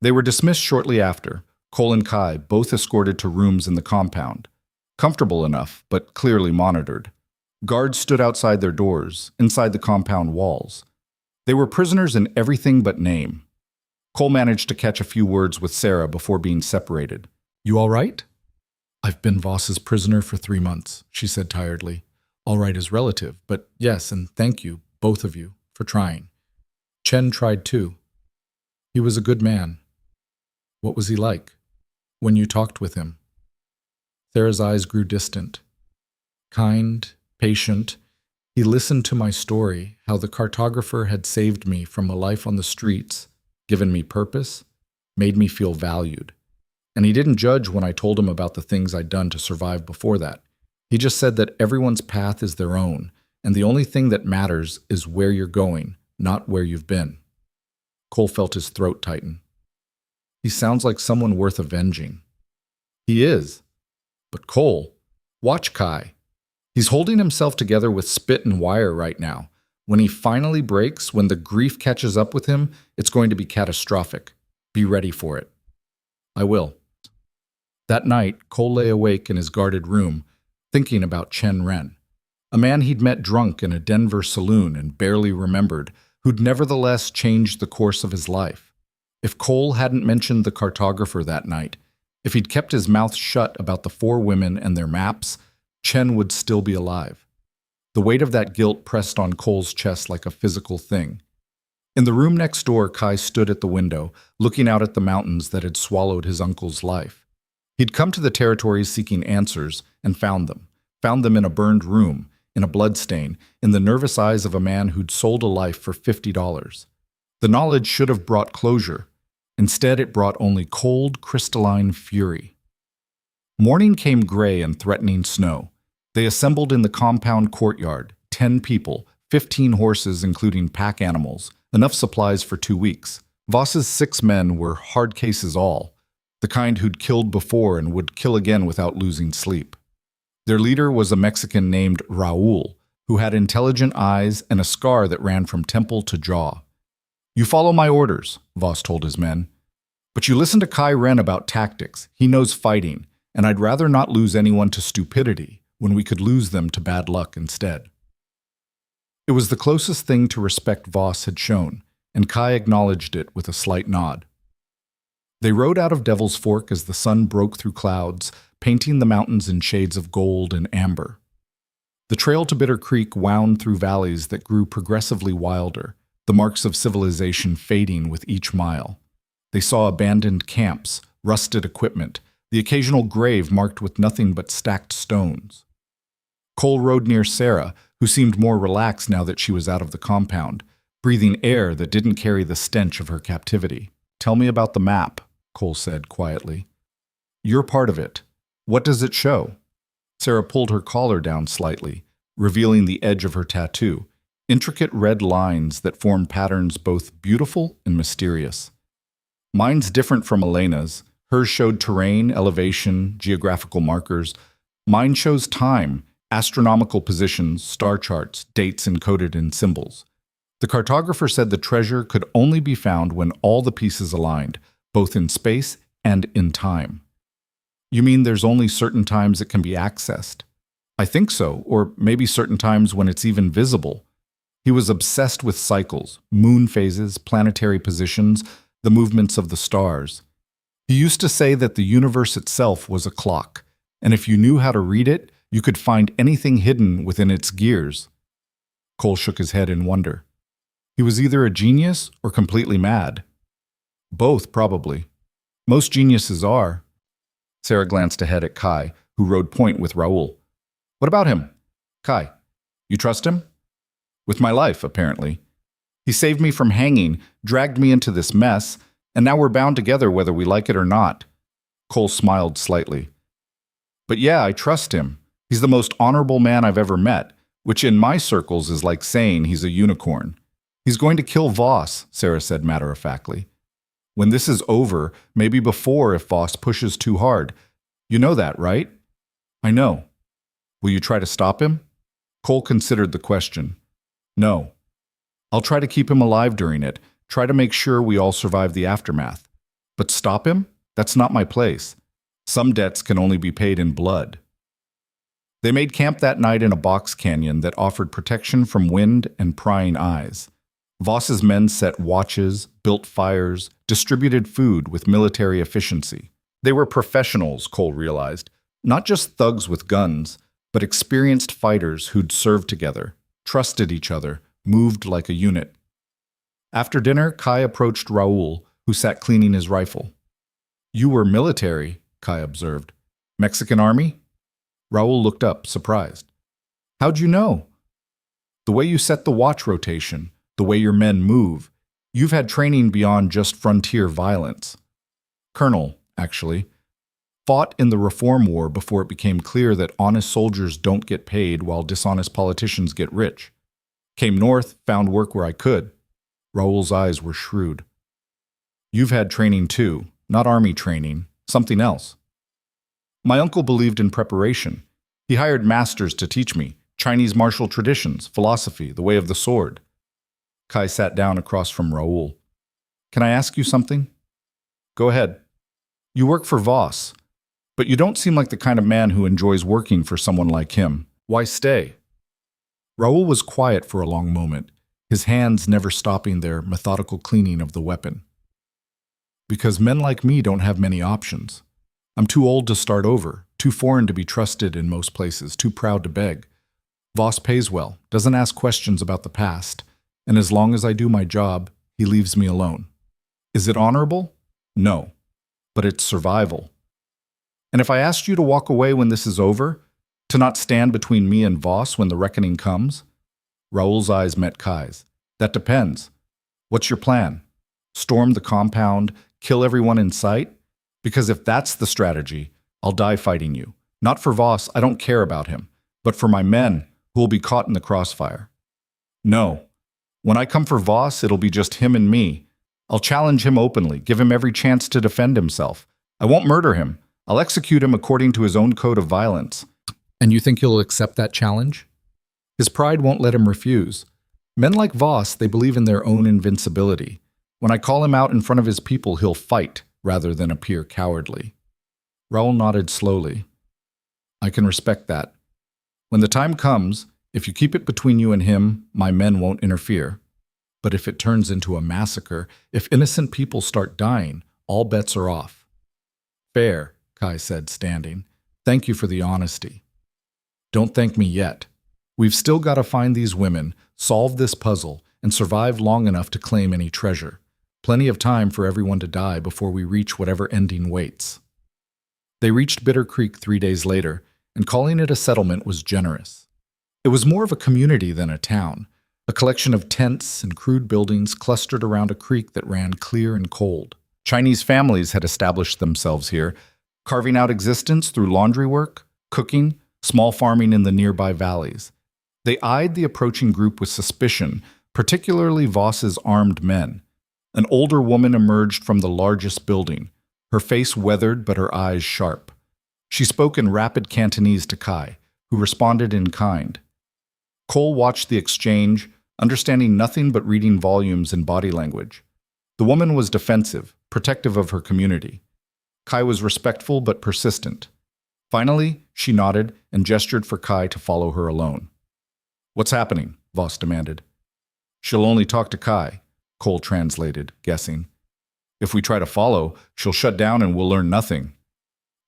They were dismissed shortly after, Cole and Kai both escorted to rooms in the compound. Comfortable enough, but clearly monitored. Guards stood outside their doors, inside the compound walls. They were prisoners in everything but name. Cole managed to catch a few words with Sarah before being separated. You all right? I've been Voss's prisoner for 3 months, she said tiredly. All right is relative, but yes, and thank you, both of you, for trying. Chen tried too. He was a good man. What was he like? When you talked with him? Sarah's eyes grew distant. Kind, patient. He listened to my story, how the cartographer had saved me from a life on the streets, given me purpose, made me feel valued. And he didn't judge when I told him about the things I'd done to survive before that. He just said that everyone's path is their own, and the only thing that matters is where you're going, not where you've been. Cole felt his throat tighten. He sounds like someone worth avenging. He is. But Cole, watch Kai. He's holding himself together with spit and wire right now. When he finally breaks, when the grief catches up with him, it's going to be catastrophic. Be ready for it. I will. That night, Cole lay awake in his guarded room, thinking about Chen Ren, a man he'd met drunk in a Denver saloon and barely remembered, who'd nevertheless changed the course of his life. If Cole hadn't mentioned the cartographer that night, if he'd kept his mouth shut about the 4 women and their maps, Chen would still be alive. The weight of that guilt pressed on Cole's chest like a physical thing. In the room next door, Kai stood at the window, looking out at the mountains that had swallowed his uncle's life. He'd come to the territories seeking answers and found them in a burned room, in a bloodstain, in the nervous eyes of a man who'd sold a life for $50. The knowledge should have brought closure. Instead, it brought only cold, crystalline fury. Morning came gray and threatening snow. They assembled in the compound courtyard, 10 people, 15 horses including pack animals, enough supplies for 2 weeks. Voss's 6 men were hard cases all, the kind who'd killed before and would kill again without losing sleep. Their leader was a Mexican named Raul, who had intelligent eyes and a scar that ran from temple to jaw. You follow my orders, Voss told his men. But you listen to Kai Ren about tactics. He knows fighting, and I'd rather not lose anyone to stupidity when we could lose them to bad luck instead. It was the closest thing to respect Voss had shown, and Kai acknowledged it with a slight nod. They rode out of Devil's Fork as the sun broke through clouds, painting the mountains in shades of gold and amber. The trail to Bitter Creek wound through valleys that grew progressively wilder, the marks of civilization fading with each mile. They saw abandoned camps, rusted equipment, the occasional grave marked with nothing but stacked stones. Cole rode near Sarah, who seemed more relaxed now that she was out of the compound, breathing air that didn't carry the stench of her captivity. Tell me about the map, Cole said quietly. You're part of it. What does it show? Sarah pulled her collar down slightly, revealing the edge of her tattoo. intricate red lines that form patterns both beautiful and mysterious. Mine's different from Elena's. Hers showed terrain, elevation, geographical markers. Mine shows time, astronomical positions, star charts, dates encoded in symbols. The cartographer said the treasure could only be found when all the pieces aligned, both in space and in time. You mean there's only certain times it can be accessed? I think so, or maybe certain times when it's even visible. He was obsessed with cycles, moon phases, planetary positions, the movements of the stars. He used to say that the universe itself was a clock, and if you knew how to read it, you could find anything hidden within its gears. Cole shook his head in wonder. He was either a genius or completely mad. Both, probably. Most geniuses are. Sarah glanced ahead at Kai, who rode point with Raoul. What about him? Kai, you trust him? With my life, apparently. He saved me from hanging, dragged me into this mess, and now we're bound together whether we like it or not. Cole smiled slightly. But yeah, I trust him. He's the most honorable man I've ever met, which in my circles is like saying he's a unicorn. He's going to kill Voss, Sarah said matter-of-factly. When this is over, maybe before if Voss pushes too hard. You know that, right? I know. Will you try to stop him? Cole considered the question. No. I'll try to keep him alive during it, try to make sure we all survive the aftermath. But stop him? That's not my place. Some debts can only be paid in blood. They made camp that night in a box canyon that offered protection from wind and prying eyes. Voss's men set watches, built fires, distributed food with military efficiency. They were professionals, Cole realized, not just thugs with guns, but experienced fighters who'd served together, trusted each other, moved like a unit. After dinner, Kai approached Raoul, who sat cleaning his rifle. You were military, Kai observed. Mexican army? Raoul looked up, surprised. How'd you know? The way you set the watch rotation, the way your men move. You've had training beyond just frontier violence. Colonel, actually. Fought in the Reform War before it became clear that honest soldiers don't get paid while dishonest politicians get rich. Came north, found work where I could. Raoul's eyes were shrewd. You've had training too, not army training, something else. My uncle believed in preparation. He hired masters to teach me, Chinese martial traditions, philosophy, the way of the sword. Kai sat down across from Raoul. Can I ask you something? Go ahead. You work for Voss, but you don't seem like the kind of man who enjoys working for someone like him. Why stay? Raoul was quiet for a long moment, his hands never stopping their methodical cleaning of the weapon. Because men like me don't have many options. I'm too old to start over, too foreign to be trusted in most places, too proud to beg. Voss pays well, doesn't ask questions about the past, and as long as I do my job, he leaves me alone. Is it honorable? No, but it's survival. And if I asked you to walk away when this is over, to not stand between me and Voss when the reckoning comes? Raoul's eyes met Kai's. That depends. What's your plan? Storm the compound, kill everyone in sight? Because if that's the strategy, I'll die fighting you. Not for Voss, I don't care about him, but for my men who will be caught in the crossfire. No. When I come for Voss, it'll be just him and me. I'll challenge him openly, give him every chance to defend himself. I won't murder him. I'll execute him according to his own code of violence. And you think he'll accept that challenge? His pride won't let him refuse. Men like Voss, they believe in their own invincibility. When I call him out in front of his people, he'll fight rather than appear cowardly. Raoul nodded slowly. I can respect that. When the time comes, if you keep it between you and him, my men won't interfere. But if it turns into a massacre, if innocent people start dying, all bets are off. Fair, Kai said, standing. Thank you for the honesty. Don't thank me yet. We've still got to find these women, solve this puzzle, and survive long enough to claim any treasure. Plenty of time for everyone to die before we reach whatever ending waits. They reached Bitter Creek 3 days later, and calling it a settlement was generous. It was more of a community than a town, a collection of tents and crude buildings clustered around a creek that ran clear and cold. Chinese families had established themselves here, carving out existence through laundry work, cooking, small farming in the nearby valleys. They eyed the approaching group with suspicion, particularly Voss's armed men. An older woman emerged from the largest building, her face weathered but her eyes sharp. She spoke in rapid Cantonese to Kai, who responded in kind. Cole watched the exchange, understanding nothing but reading volumes in body language. The woman was defensive, protective of her community. Kai was respectful but persistent. Finally, she nodded and gestured for Kai to follow her alone. "What's happening?" Voss demanded. "She'll only talk to Kai," Cole translated, guessing. "If we try to follow, she'll shut down and we'll learn nothing."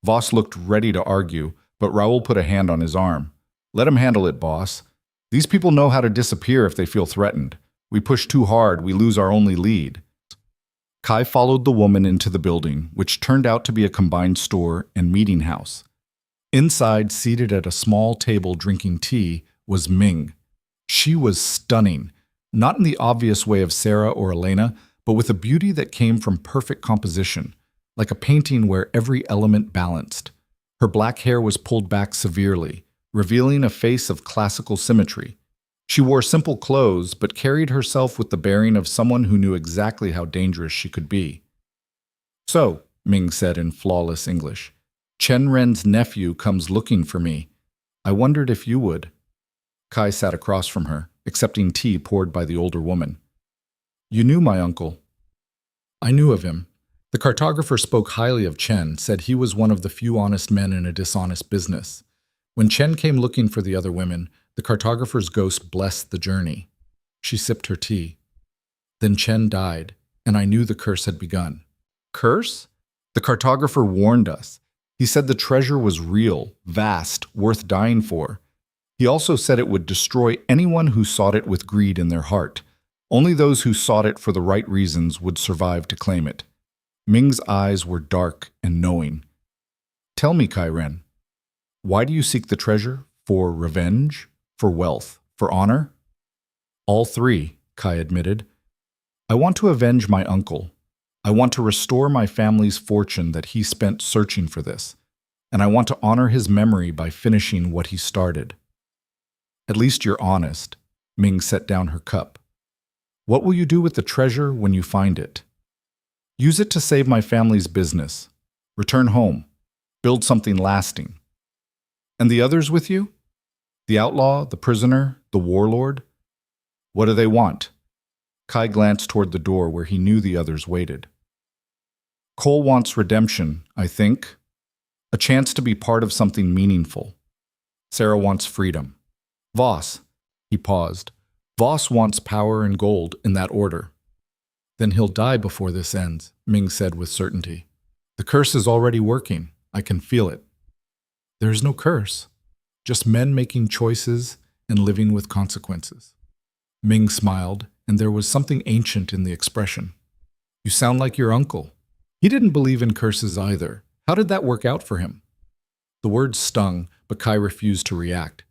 Voss looked ready to argue, but Raoul put a hand on his arm. "Let him handle it, boss. These people know how to disappear if they feel threatened. We push too hard, we lose our only lead." Kai followed the woman into the building, which turned out to be a combined store and meeting house. Inside, seated at a small table drinking tea, was Ming. She was stunning, not in the obvious way of Sarah or Elena, but with a beauty that came from perfect composition, like a painting where every element balanced. Her black hair was pulled back severely, revealing a face of classical symmetry. She wore simple clothes, but carried herself with the bearing of someone who knew exactly how dangerous she could be. "So," Ming said in flawless English, "Chen Ren's nephew comes looking for me. I wondered if you would." Kai sat across from her, accepting tea poured by the older woman. "You knew my uncle." "I knew of him. The cartographer spoke highly of Chen, said he was one of the few honest men in a dishonest business. When Chen came looking for the other women, the cartographer's ghost blessed the journey." She sipped her tea. "Then Chen died, and I knew the curse had begun." "Curse?" "The cartographer warned us. He said the treasure was real, vast, worth dying for. He also said it would destroy anyone who sought it with greed in their heart. Only those who sought it for the right reasons would survive to claim it." Ming's eyes were dark and knowing. "Tell me, Kai Ren, why do you seek the treasure? For revenge? For wealth? For honor?" "All three," Kai admitted. "I want to avenge my uncle. I want to restore my family's fortune that he spent searching for this. And I want to honor his memory by finishing what he started." "At least you're honest." Ming set down her cup. "What will you do with the treasure when you find it?" "Use it to save my family's business. Return home. Build something lasting." "And the others with you? The outlaw, the prisoner, the warlord? What do they want?" Kai glanced toward the door where he knew the others waited. "Cole wants redemption, I think. A chance to be part of something meaningful. Sarah wants freedom. Voss," he paused, "Voss wants power and gold in that order." "Then he'll die before this ends," Ming said with certainty. "The curse is already working. I can feel it." "There is no curse, just men making choices and living with consequences." Ming smiled, and there was something ancient in the expression. "You sound like your uncle. He didn't believe in curses either. How did that work out for him?" The words stung, but Kai refused to react.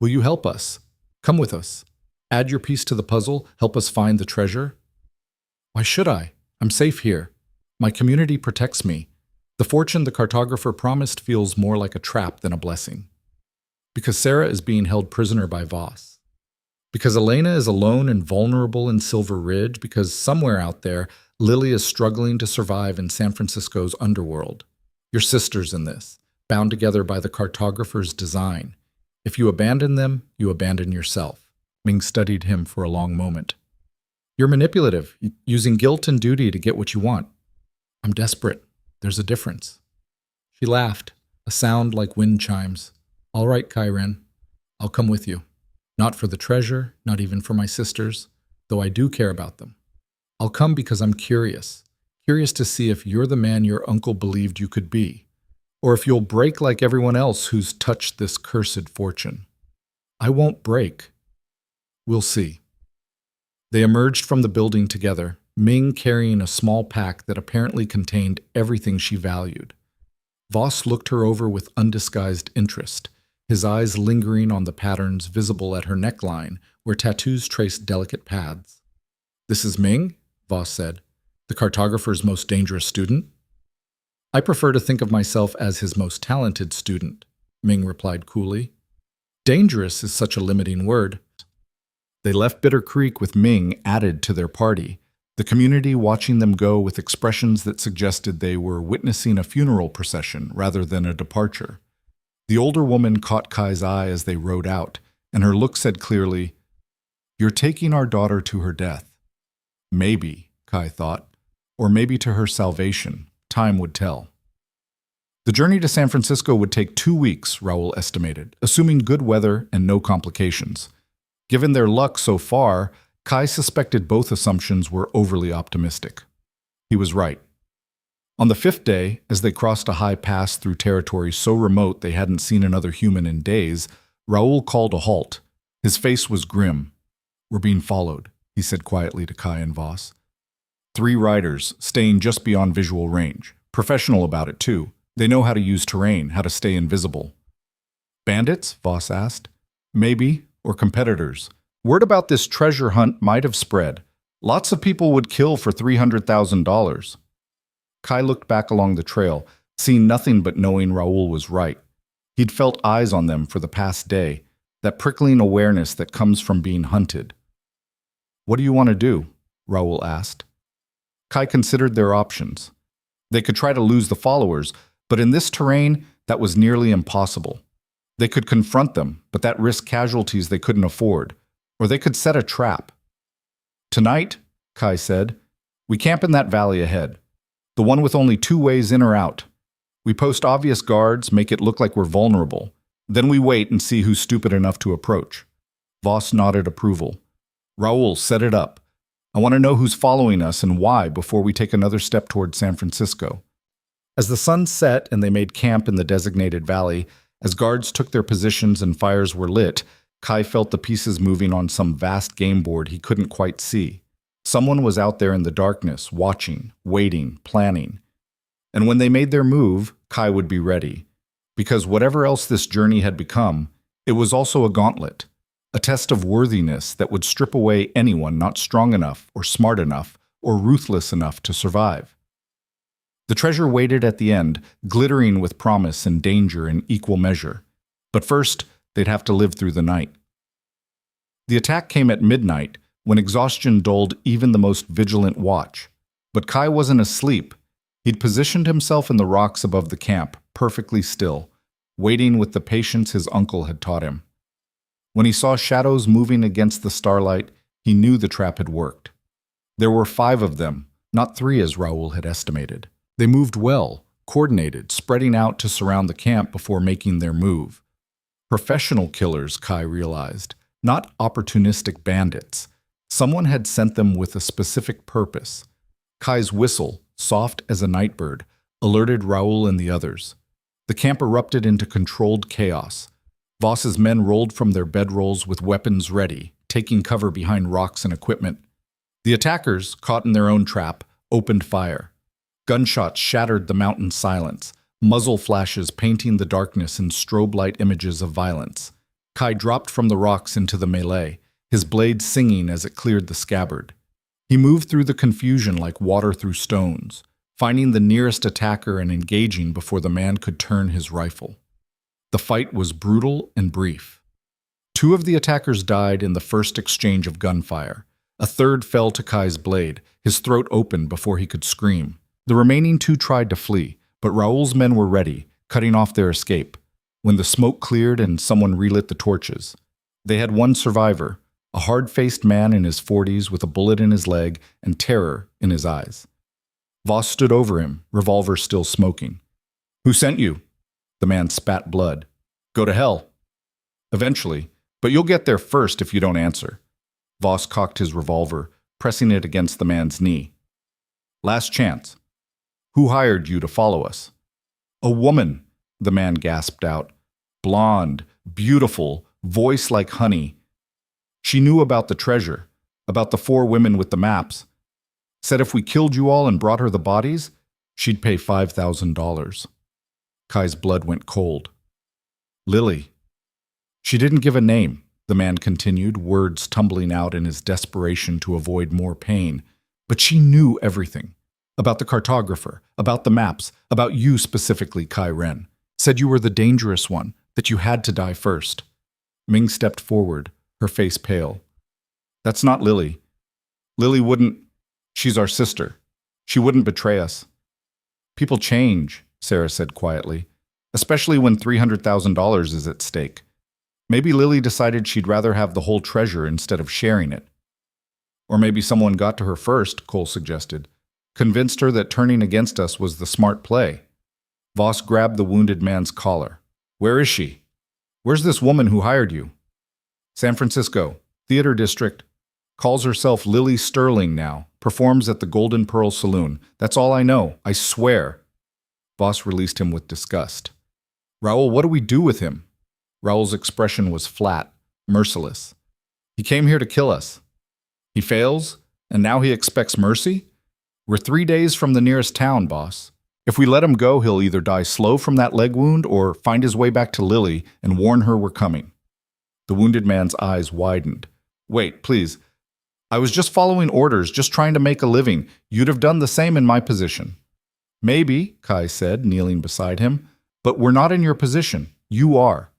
"Will you help us? Come with us. Add your piece to the puzzle, help us find the treasure." "Why should I? I'm safe here. My community protects me. The fortune the cartographer promised feels more like a trap than a blessing." "Because Sarah is being held prisoner by Voss. Because Elena is alone and vulnerable in Silver Ridge. Because somewhere out there, Lily is struggling to survive in San Francisco's underworld. Your sisters in this, bound together by the cartographer's design. If you abandon them, you abandon yourself." Ming studied him for a long moment. "You're manipulative, using guilt and duty to get what you want." "I'm desperate. There's a difference." She laughed, a sound like wind chimes. "All right, Kai Ren, I'll come with you. Not for the treasure, not even for my sisters, though I do care about them. I'll come because I'm curious to see if you're the man your uncle believed you could be, or if you'll break like everyone else who's touched this cursed fortune." "I won't break." "We'll see." They emerged from the building together, Ming carrying a small pack that apparently contained everything she valued. Voss looked her over with undisguised interest, his eyes lingering on the patterns visible at her neckline, where tattoos traced delicate paths. "This is Ming," Voss said, "the cartographer's most dangerous student." "I prefer to think of myself as his most talented student," Ming replied coolly. Dangerous is such a limiting word. They left Bitter Creek with Ming added to their party, the community watching them go with expressions that suggested they were witnessing a funeral procession rather than a departure. The older woman caught Kai's eye as they rode out, and her look said clearly, "You're taking our daughter to her death." Maybe, Kai thought, or maybe to her salvation. Time would tell. The journey to San Francisco would take 2 weeks, Raoul estimated, assuming good weather and no complications. Given their luck so far, Kai suspected both assumptions were overly optimistic. He was right. On the 5th day, as they crossed a high pass through territory so remote they hadn't seen another human in days, Raoul called a halt. His face was grim. "We're being followed," he said quietly to Kai and Voss. 3 riders, staying just beyond visual range. Professional about it, too. They know how to use terrain, how to stay invisible. "Bandits?" Voss asked. "Maybe, or competitors. Word about this treasure hunt might have spread. Lots of people would kill for $300,000. Kai looked back along the trail, seeing nothing but knowing Raoul was right. He'd felt eyes on them for the past day, that prickling awareness that comes from being hunted. "What do you want to do?" Raoul asked. Kai considered their options. They could try to lose the followers, but in this terrain, that was nearly impossible. They could confront them, but that risked casualties they couldn't afford. Or they could set a trap. "Tonight," Kai said, "we camp in that valley ahead. The one with only 2 ways in or out. We post obvious guards, make it look like we're vulnerable. Then we wait and see who's stupid enough to approach." Voss nodded approval. "Raoul, set it up. I want to know who's following us and why before we take another step toward San Francisco." As the sun set and they made camp in the designated valley, as guards took their positions and fires were lit, Kai felt the pieces moving on some vast game board he couldn't quite see. Someone was out there in the darkness, watching, waiting, planning. And when they made their move, Kai would be ready. Because whatever else this journey had become, it was also a gauntlet, a test of worthiness that would strip away anyone not strong enough or smart enough or ruthless enough to survive. The treasure waited at the end, glittering with promise and danger in equal measure. But first, they'd have to live through the night. The attack came at midnight, when exhaustion dulled even the most vigilant watch. But Kai wasn't asleep. He'd positioned himself in the rocks above the camp, perfectly still, waiting with the patience his uncle had taught him. When he saw shadows moving against the starlight, he knew the trap had worked. There were 5 of them, not 3 as Raoul had estimated. They moved well, coordinated, spreading out to surround the camp before making their move. Professional killers, Kai realized, not opportunistic bandits. Someone had sent them with a specific purpose. Kai's whistle, soft as a nightbird, alerted Raoul and the others. The camp erupted into controlled chaos. Voss's men rolled from their bedrolls with weapons ready, taking cover behind rocks and equipment. The attackers, caught in their own trap, opened fire. Gunshots shattered the mountain silence, muzzle flashes painting the darkness in strobe light images of violence. Kai dropped from the rocks into the melee, his blade singing as it cleared the scabbard. He moved through the confusion like water through stones, finding the nearest attacker and engaging before the man could turn his rifle. The fight was brutal and brief. 2 of the attackers died in the first exchange of gunfire. A third fell to Kai's blade, his throat open before he could scream. The remaining 2 tried to flee, but Raoul's men were ready, cutting off their escape. When the smoke cleared and someone relit the torches, they had one survivor, a hard-faced man in his 40s with a bullet in his leg and terror in his eyes. Voss stood over him, revolver still smoking. "Who sent you?" The man spat blood. "Go to hell." "Eventually, but you'll get there first if you don't answer." Voss cocked his revolver, pressing it against the man's knee. "Last chance. Who hired you to follow us?" "A woman," the man gasped out. "Blonde, beautiful, voice like honey. She knew about the treasure, about the 4 women with the maps. Said if we killed you all and brought her the bodies, she'd pay $5,000. Kai's blood went cold. "Lily." "She didn't give a name," the man continued, words tumbling out in his desperation to avoid more pain. "But she knew everything. About the cartographer, about the maps, about you specifically, Kai Ren. Said you were the dangerous one, that you had to die first." Ming stepped forward, her face pale. That's not Lily. Lily wouldn't. She's our sister. She wouldn't betray us. People change, Sarah said quietly, especially when $300,000 is at stake. Maybe Lily decided she'd rather have the whole treasure instead of sharing it. Or maybe someone got to her first, Cole suggested, convinced her that turning against us was the smart play. Voss grabbed the wounded man's collar. Where is she? Where's this woman who hired you? San Francisco, Theater District. Calls herself Lily Sterling now. Performs at the Golden Pearl Saloon. That's all I know. I swear. Voss released him with disgust. Raoul, what do we do with him? Raoul's expression was flat, merciless. He came here to kill us. He fails, and now he expects mercy? We're 3 days from the nearest town, boss. If we let him go, he'll either die slow from that leg wound or find his way back to Lily and warn her we're coming. The wounded man's eyes widened. Wait, please. I was just following orders, just trying to make a living. You'd have done the same in my position. Maybe, Kai said, kneeling beside him, but we're not in your position. You are.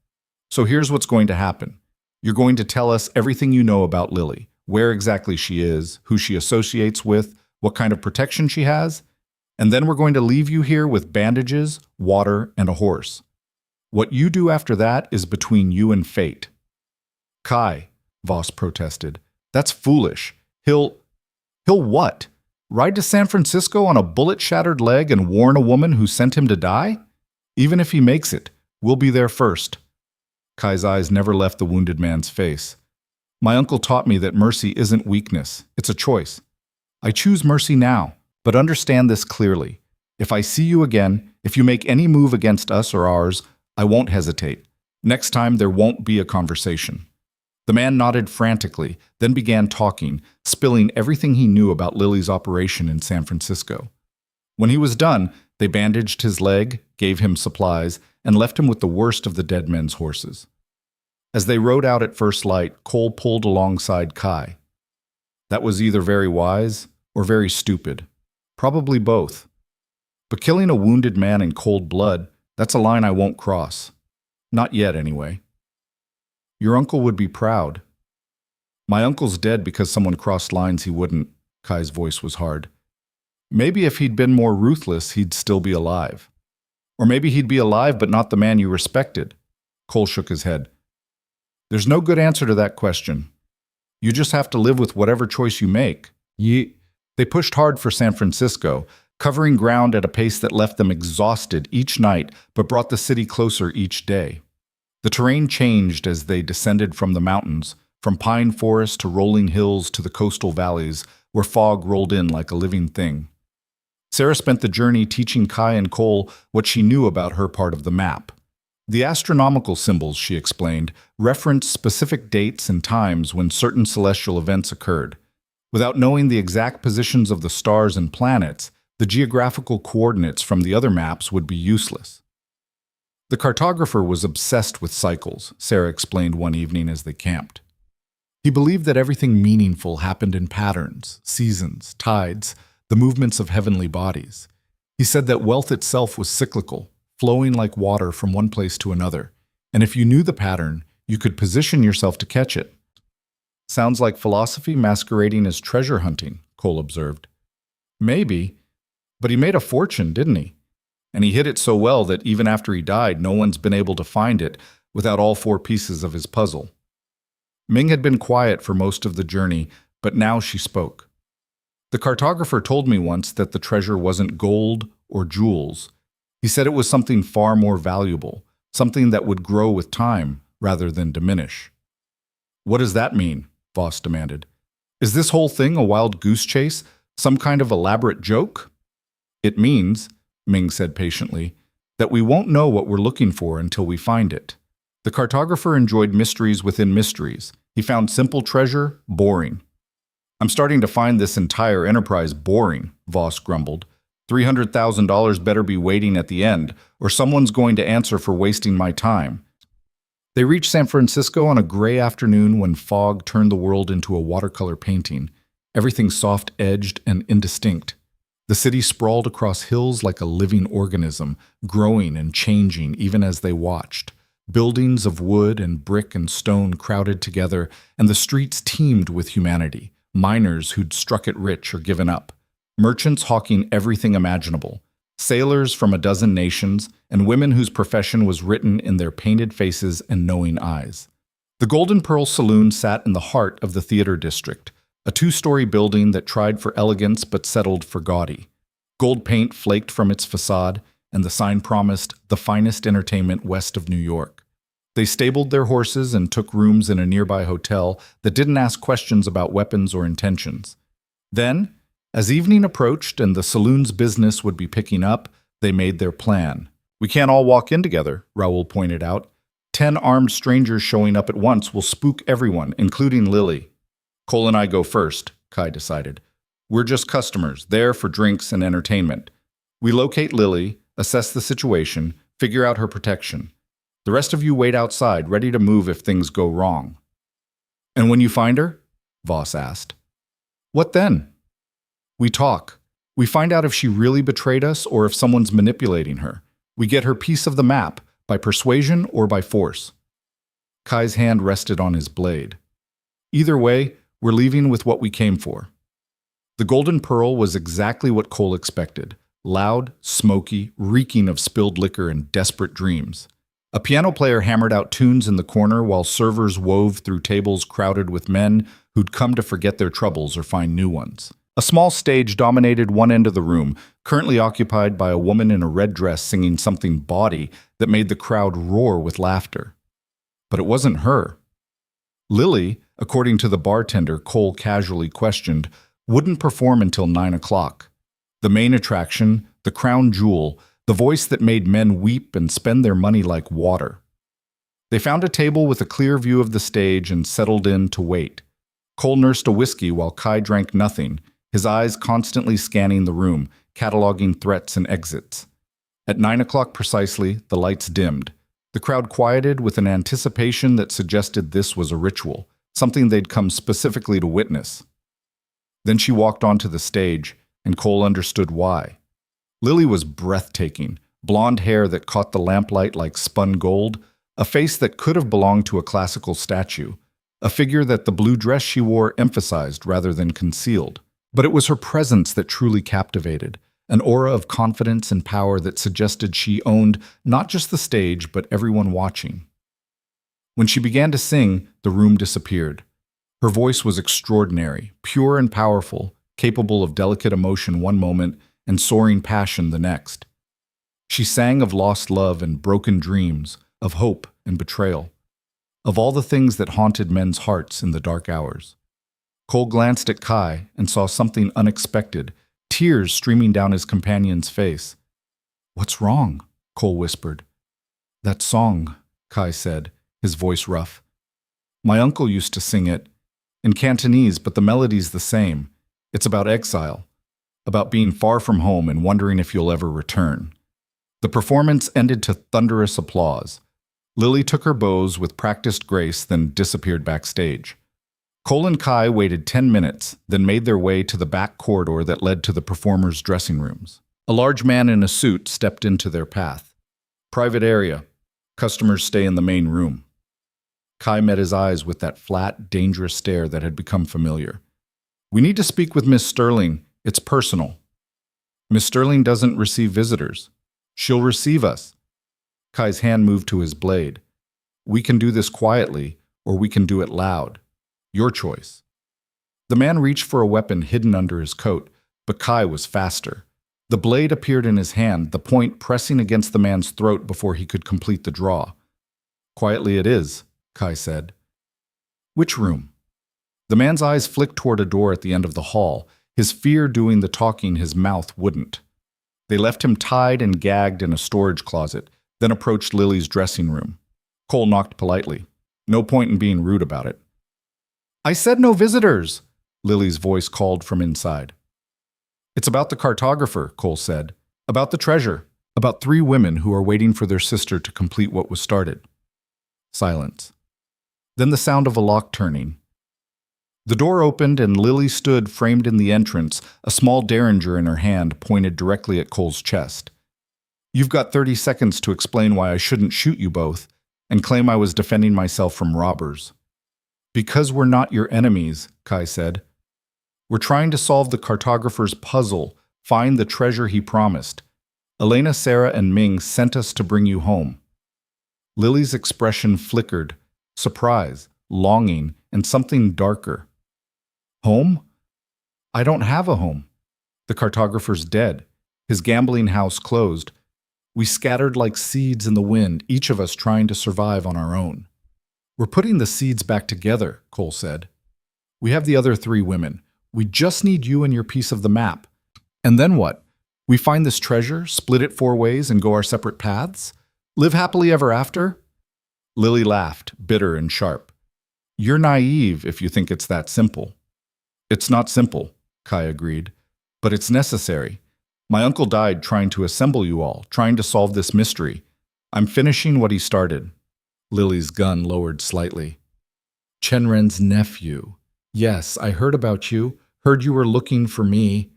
So here's what's going to happen. You're going to tell us everything you know about Lily, where exactly she is, who she associates with, what kind of protection she has, and then we're going to leave you here with bandages, water, and a horse. What you do after that is between you and fate. Kai, Voss protested, that's foolish. He'll what? Ride to San Francisco on a bullet-shattered leg and warn a woman who sent him to die? Even if he makes it, we'll be there first. Kai's eyes never left the wounded man's face. My uncle taught me that mercy isn't weakness, it's a choice. I choose mercy now, but understand this clearly. If I see you again, if you make any move against us or ours, I won't hesitate. Next time there won't be a conversation. The man nodded frantically, then began talking, spilling everything he knew about Lily's operation in San Francisco. When he was done, they bandaged his leg, gave him supplies, and left him with the worst of the dead men's horses. As they rode out at first light, Cole pulled alongside Kai. That was either very wise or very stupid. Probably both. But killing a wounded man in cold blood, that's a line I won't cross. Not yet, anyway. Your uncle would be proud. My uncle's dead because someone crossed lines he wouldn't. Kai's voice was hard. Maybe if he'd been more ruthless, he'd still be alive. Or maybe he'd be alive but not the man you respected. Cole shook his head. There's no good answer to that question. You just have to live with whatever choice you make. They pushed hard for San Francisco, covering ground at a pace that left them exhausted each night but brought the city closer each day. The terrain changed as they descended from the mountains, from pine forests to rolling hills to the coastal valleys, where fog rolled in like a living thing. Sarah spent the journey teaching Kai and Cole what she knew about her part of the map. The astronomical symbols, she explained, referenced specific dates and times when certain celestial events occurred. Without knowing the exact positions of the stars and planets, the geographical coordinates from the other maps would be useless. The cartographer was obsessed with cycles, Sarah explained one evening as they camped. He believed that everything meaningful happened in patterns, seasons, tides, the movements of heavenly bodies. He said that wealth itself was cyclical, flowing like water from one place to another, and if you knew the pattern, you could position yourself to catch it. Sounds like philosophy masquerading as treasure hunting, Cole observed. Maybe, but he made a fortune, didn't he? And he hid it so well that even after he died, no one's been able to find it without all 4 pieces of his puzzle. Ming had been quiet for most of the journey, but now she spoke. The cartographer told me once that the treasure wasn't gold or jewels. He said it was something far more valuable, something that would grow with time rather than diminish. What does that mean? Voss demanded. Is this whole thing a wild goose chase, some kind of elaborate joke? It means, Ming said patiently, that we won't know what we're looking for until we find it. The cartographer enjoyed mysteries within mysteries. He found simple treasure boring. I'm starting to find this entire enterprise boring, Voss grumbled. $300,000 better be waiting at the end, or someone's going to answer for wasting my time. They reached San Francisco on a gray afternoon when fog turned the world into a watercolor painting, everything soft-edged and indistinct. The city sprawled across hills like a living organism, growing and changing even as they watched. Buildings of wood and brick and stone crowded together, and the streets teemed with humanity, miners who'd struck it rich or given up, merchants hawking everything imaginable, sailors from a dozen nations, and women whose profession was written in their painted faces and knowing eyes. The Golden Pearl Saloon sat in the heart of the theater district, a two-story building that tried for elegance but settled for gaudy. Gold paint flaked from its facade, and the sign promised the finest entertainment west of New York. They stabled their horses and took rooms in a nearby hotel that didn't ask questions about weapons or intentions. Then, as evening approached and the saloon's business would be picking up, they made their plan. "We can't all walk in together," Raoul pointed out. 10 armed strangers showing up at once will spook everyone, including Lily. "Cole and I go first," Kai decided. "We're just customers, there for drinks and entertainment. We locate Lily, assess the situation, figure out her protection. The rest of you wait outside, ready to move if things go wrong." "And when you find her?" Voss asked. "What then?" "We talk. We find out if she really betrayed us or if someone's manipulating her. We get her piece of the map, by persuasion or by force." Kai's hand rested on his blade. "Either way, we're leaving with what we came for." The Golden Pearl was exactly what Cole expected. Loud, smoky, reeking of spilled liquor and desperate dreams. A piano player hammered out tunes in the corner while servers wove through tables crowded with men who'd come to forget their troubles or find new ones. A small stage dominated one end of the room, currently occupied by a woman in a red dress singing something bawdy that made the crowd roar with laughter. But it wasn't her. Lily, according to the bartender Cole casually questioned, wouldn't perform until 9 o'clock. The main attraction, the crown jewel, the voice that made men weep and spend their money like water. They found a table with a clear view of the stage and settled in to wait. Cole nursed a whiskey while Kai drank nothing, his eyes constantly scanning the room, cataloging threats and exits. At 9 o'clock precisely, the lights dimmed. The crowd quieted with an anticipation that suggested this was a ritual, something they'd come specifically to witness. Then she walked onto the stage, and Cole understood why. Lily was breathtaking, blonde hair that caught the lamplight like spun gold, a face that could have belonged to a classical statue, a figure that the blue dress she wore emphasized rather than concealed. But it was her presence that truly captivated, an aura of confidence and power that suggested she owned not just the stage, but everyone watching. When she began to sing, the room disappeared. Her voice was extraordinary, pure and powerful, capable of delicate emotion one moment and soaring passion the next. She sang of lost love and broken dreams, of hope and betrayal, of all the things that haunted men's hearts in the dark hours. Cole glanced at Kai and saw something unexpected, tears streaming down his companion's face. "What's wrong?" Cole whispered. "That song," Kai said, his voice rough. "My uncle used to sing it, in Cantonese, but the melody's the same. It's about exile, about being far from home and wondering if you'll ever return." The performance ended to thunderous applause. Lily took her bows with practiced grace, then disappeared backstage. Cole and Kai waited 10 minutes, then made their way to the back corridor that led to the performers' dressing rooms. A large man in a suit stepped into their path. "Private area. Customers stay in the main room." Kai met his eyes with that flat, dangerous stare that had become familiar. "We need to speak with Miss Sterling. It's personal." "Miss Sterling doesn't receive visitors. She'll receive us." Kai's hand moved to his blade. "We can do this quietly, or we can do it loud. Your choice." The man reached for a weapon hidden under his coat, but Kai was faster. The blade appeared in his hand, the point pressing against the man's throat before he could complete the draw. "Quietly it is," Kai said. "Which room?" The man's eyes flicked toward a door at the end of the hall, his fear doing the talking his mouth wouldn't. They left him tied and gagged in a storage closet, then approached Lily's dressing room. Cole knocked politely. No point in being rude about it. "I said no visitors," Lily's voice called from inside. "It's about the cartographer," Cole said. "About the treasure. About 3 women who are waiting for their sister to complete what was started." Silence. Then the sound of a lock turning. The door opened and Lily stood framed in the entrance, a small derringer in her hand pointed directly at Cole's chest. "You've got 30 seconds to explain why I shouldn't shoot you both. and claim I was defending myself from robbers. Because we're not your enemies, Kai said. We're trying to solve the cartographer's puzzle, find the treasure he promised. Elena, Sarah, and Ming sent us to bring you home. Lily's expression flickered, surprise, longing, and something darker. Home? I don't have a home. The cartographer's dead. His gambling house closed. We scattered like seeds in the wind, each of us trying to survive on our own. We're putting the seeds back together, Cole said. We have the other 3 women. We just need you and your piece of the map. And then what? We find this treasure, split it 4 ways, and go our separate paths? Live happily ever after? Lily laughed, bitter and sharp. You're naive if you think it's that simple. It's not simple, Kai agreed, but it's necessary. My uncle died trying to assemble you all, trying to solve this mystery. I'm finishing what he started. Lily's gun lowered slightly. Chenren's nephew. Yes, I heard about you, heard you were looking for me.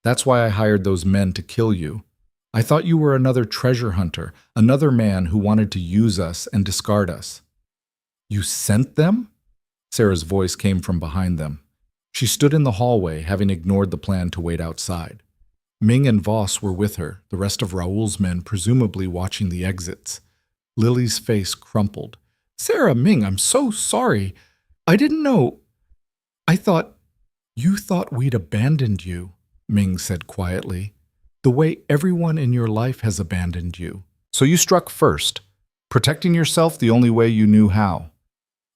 That's why I hired those men to kill you. I thought you were another treasure hunter, another man who wanted to use us and discard us. You sent them? Sarah's voice came from behind them. She stood in the hallway, having ignored the plan to wait outside. Ming and Voss were with her, the rest of Raoul's men presumably watching the exits. Lily's face crumpled. Sarah, Ming, I'm so sorry. I didn't know. You thought we'd abandoned you, Ming said quietly. The way everyone in your life has abandoned you. So you struck first, protecting yourself the only way you knew how.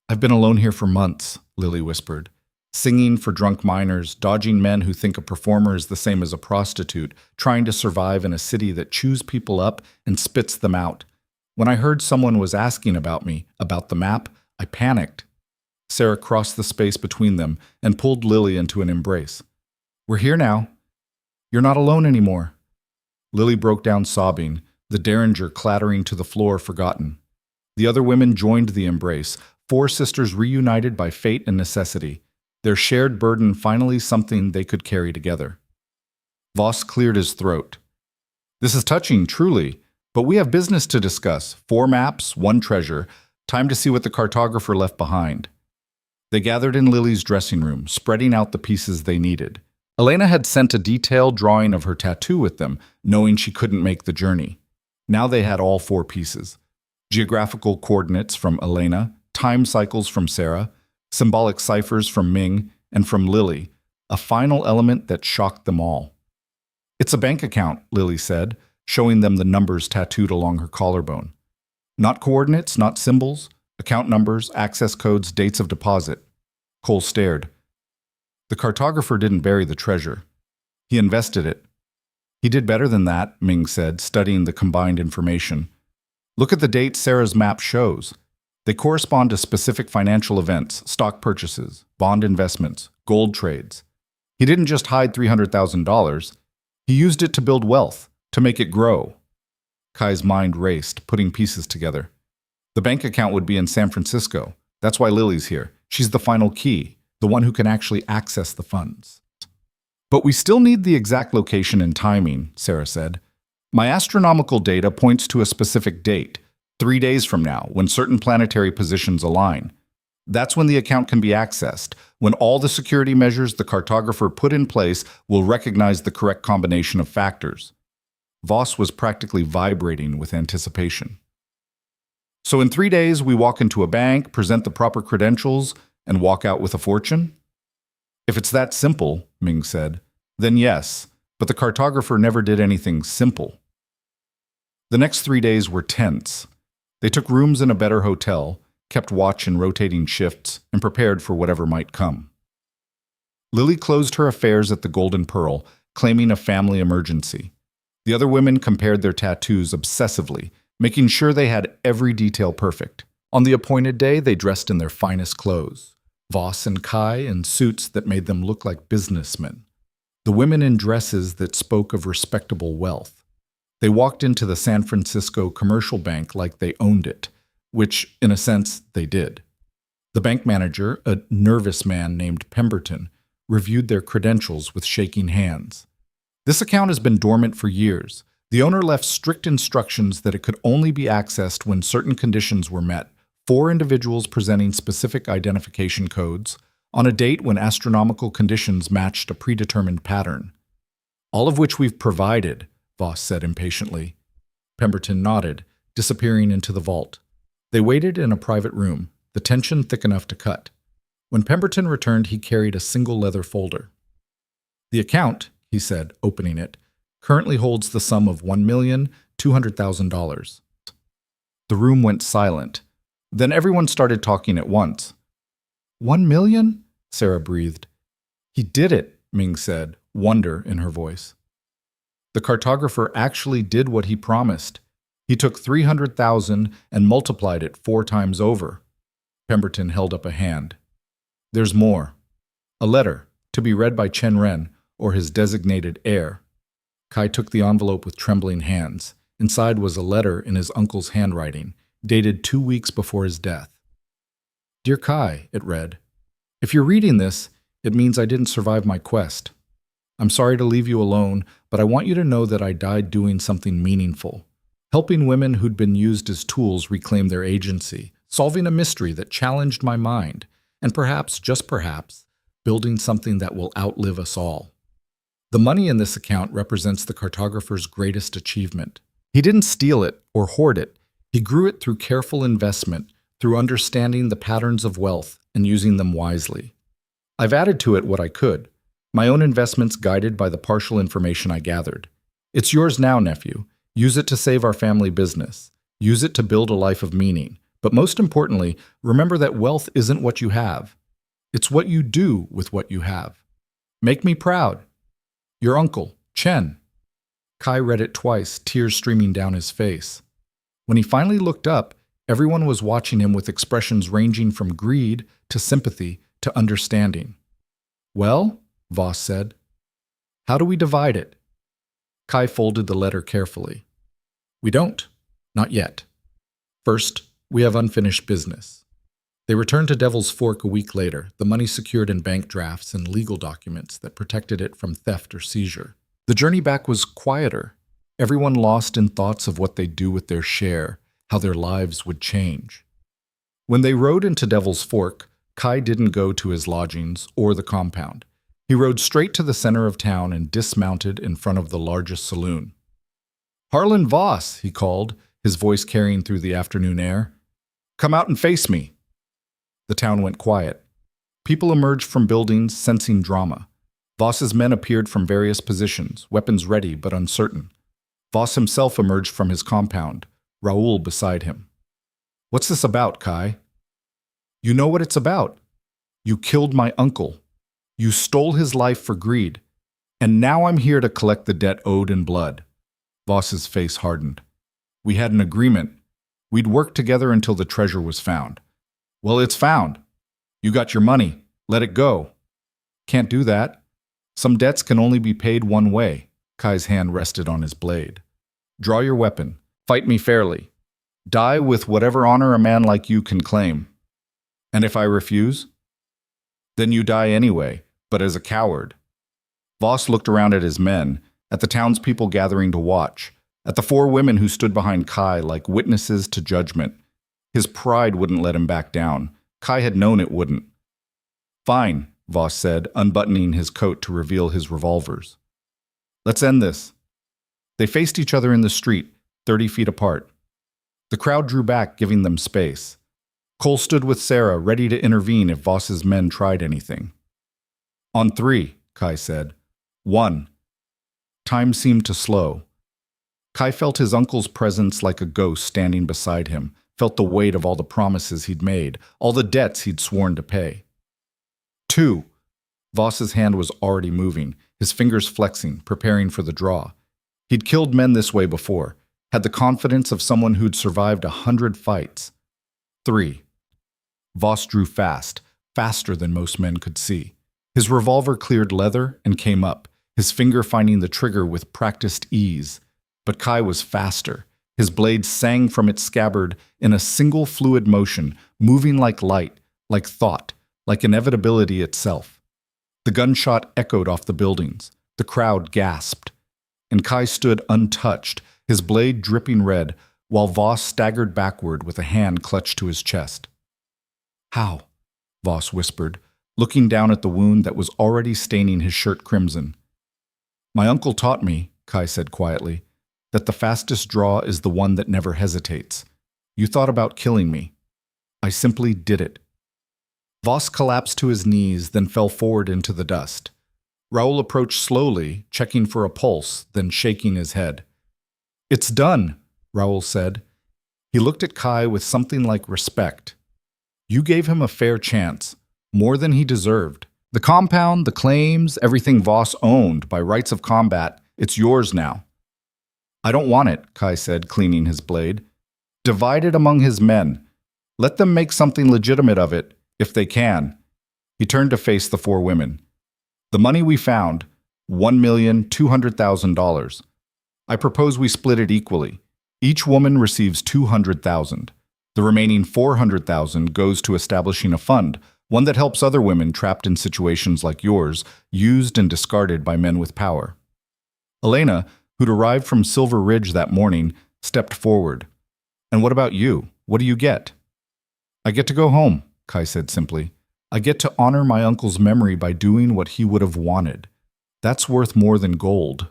I've been alone here for months, Lily whispered. Singing for drunk minors, dodging men who think a performer is the same as a prostitute, trying to survive in a city that chews people up and spits them out. When I heard someone was asking about me, about the map, I panicked. Sarah crossed the space between them and pulled Lily into an embrace. We're here now. You're not alone anymore. Lily broke down sobbing, the derringer clattering to the floor forgotten. The other women joined the embrace, 4 sisters reunited by fate and necessity. Their shared burden finally something they could carry together. Voss cleared his throat. This is touching, truly, but we have business to discuss. 4 maps, 1 treasure. Time to see what the cartographer left behind. They gathered in Lily's dressing room, spreading out the pieces they needed. Elena had sent a detailed drawing of her tattoo with them, knowing she couldn't make the journey. Now they had all 4 pieces. Geographical coordinates from Elena, time cycles from Sarah, symbolic ciphers from Ming, and from Lily, a final element that shocked them all. It's a bank account, Lily said, showing them the numbers tattooed along her collarbone. Not coordinates, not symbols, account numbers, access codes, dates of deposit. Cole stared. The cartographer didn't bury the treasure. He invested it. He did better than that, Ming said, studying the combined information. Look at the dates Sarah's map shows. They correspond to specific financial events, stock purchases, bond investments, gold trades. He didn't just hide $300,000. He used it to build wealth, to make it grow. Kai's mind raced, putting pieces together. The bank account would be in San Francisco. That's why Lily's here. She's the final key, the one who can actually access the funds. But we still need the exact location and timing, Sarah said. My astronomical data points to a specific date, 3 days from now, when certain planetary positions align. That's when the account can be accessed, when all the security measures the cartographer put in place will recognize the correct combination of factors. Voss was practically vibrating with anticipation. So in 3 days, we walk into a bank, present the proper credentials, and walk out with a fortune? If it's that simple, Ming said, then yes, but the cartographer never did anything simple. The next 3 days were tense. They took rooms in a better hotel, kept watch in rotating shifts, and prepared for whatever might come. Lily closed her affairs at the Golden Pearl, claiming a family emergency. The other women compared their tattoos obsessively, making sure they had every detail perfect. On the appointed day, they dressed in their finest clothes. Voss and Kai in suits that made them look like businessmen. The women in dresses that spoke of respectable wealth. They walked into the San Francisco commercial bank like they owned it, which, in a sense, they did. The bank manager, a nervous man named Pemberton, reviewed their credentials with shaking hands. This account has been dormant for years. The owner left strict instructions that it could only be accessed when certain conditions were met, 4 individuals presenting specific identification codes, on a date when astronomical conditions matched a predetermined pattern. "All of which we've provided," Voss said impatiently. Pemberton nodded, disappearing into the vault. They waited in a private room, the tension thick enough to cut. When Pemberton returned, he carried a single leather folder. "The account," he said, opening it, "currently holds the sum of $1,200,000. The room went silent. Then everyone started talking at once. "$1 million?" Sarah breathed. "He did it," Ming said, wonder in her voice. "The cartographer actually did what he promised. He took 300,000 and multiplied it 4 times over." Pemberton held up a hand. "There's more. A letter, to be read by Chen Ren, or his designated heir." Kai took the envelope with trembling hands. Inside was a letter in his uncle's handwriting, dated 2 weeks before his death. "Dear Kai," it read, "if you're reading this, it means I didn't survive my quest. I'm sorry to leave you alone, but I want you to know that I died doing something meaningful, helping women who'd been used as tools reclaim their agency, solving a mystery that challenged my mind, and perhaps, just perhaps, building something that will outlive us all. The money in this account represents the cartographer's greatest achievement. He didn't steal it or hoard it. He grew it through careful investment, through understanding the patterns of wealth and using them wisely. I've added to it what I could, my own investments guided by the partial information I gathered. It's yours now, nephew. Use it to save our family business. Use it to build a life of meaning. But most importantly, remember that wealth isn't what you have. It's what you do with what you have. Make me proud. Your uncle, Chen." Kai read it twice, tears streaming down his face. When he finally looked up, everyone was watching him with expressions ranging from greed to sympathy to understanding. "Well," Voss said, "how do we divide it?" Kai folded the letter carefully. "We don't. Not yet. First, we have unfinished business." They returned to Devil's Fork a week later, the money secured in bank drafts and legal documents that protected it from theft or seizure. The journey back was quieter. Everyone lost in thoughts of what they'd do with their share, how their lives would change. When they rode into Devil's Fork, Kai didn't go to his lodgings or the compound. He rode straight to the center of town and dismounted in front of the largest saloon. "Harlan Voss," he called, his voice carrying through the afternoon air. "Come out and face me." The town went quiet. People emerged from buildings, sensing drama. Voss's men appeared from various positions, weapons ready but uncertain. Voss himself emerged from his compound, Raoul beside him. "What's this about, Kai?" "You know what it's about. You killed my uncle. You stole his life for greed. And now I'm here to collect the debt owed in blood." Voss's face hardened. "We had an agreement. We'd work together until the treasure was found." "Well, it's found. You got your money. Let it go." "Can't do that. Some debts can only be paid one way." Kai's hand rested on his blade. "Draw your weapon. Fight me fairly. Die with whatever honor a man like you can claim. And if I refuse? Then you die anyway, but as a coward." Voss looked around at his men, at the townspeople gathering to watch, at the 4 women who stood behind Kai like witnesses to judgment. His pride wouldn't let him back down. Kai had known it wouldn't. "Fine," Voss said, unbuttoning his coat to reveal his revolvers. "Let's end this." They faced each other in the street, 30 feet apart. The crowd drew back, giving them space. Cole stood with Sarah, ready to intervene if Voss's men tried anything. "On 3, Kai said. 1. Time seemed to slow. Kai felt his uncle's presence like a ghost standing beside him, felt the weight of all the promises he'd made, all the debts he'd sworn to pay. 2. Voss's hand was already moving, his fingers flexing, preparing for the draw. He'd killed men this way before, had the confidence of someone who'd survived 100 fights. 3. Voss drew fast, faster than most men could see. His revolver cleared leather and came up, his finger finding the trigger with practiced ease. But Kai was faster. His blade sang from its scabbard in a single fluid motion, moving like light, like thought, like inevitability itself. The gunshot echoed off the buildings. The crowd gasped. and Kai stood untouched, his blade dripping red, while Voss staggered backward with a hand clutched to his chest. "How?" Voss whispered, looking down at the wound that was already staining his shirt crimson. "My uncle taught me," Kai said quietly, "that the fastest draw is the one that never hesitates. You thought about killing me. I simply did it." Voss collapsed to his knees, then fell forward into the dust. Raoul approached slowly, checking for a pulse, then shaking his head. "It's done," Raoul said. He looked at Kai with something like respect. "You gave him a fair chance, more than he deserved. The compound, the claims, everything Voss owned by rights of combat, it's yours now." "I don't want it," Kai said, cleaning his blade. "Divide it among his men. Let them make something legitimate of it, if they can." He turned to face the four women. "The money we found, $1,200,000. I propose we split it equally. Each woman receives $200,000. The remaining $400,000 goes to establishing a fund, one that helps other women trapped in situations like yours, used and discarded by men with power." Elena, who'd arrived from Silver Ridge that morning, stepped forward. "And what about you? What do you get?" "I get to go home," Kai said simply. "I get to honor my uncle's memory by doing what he would have wanted. That's worth more than gold."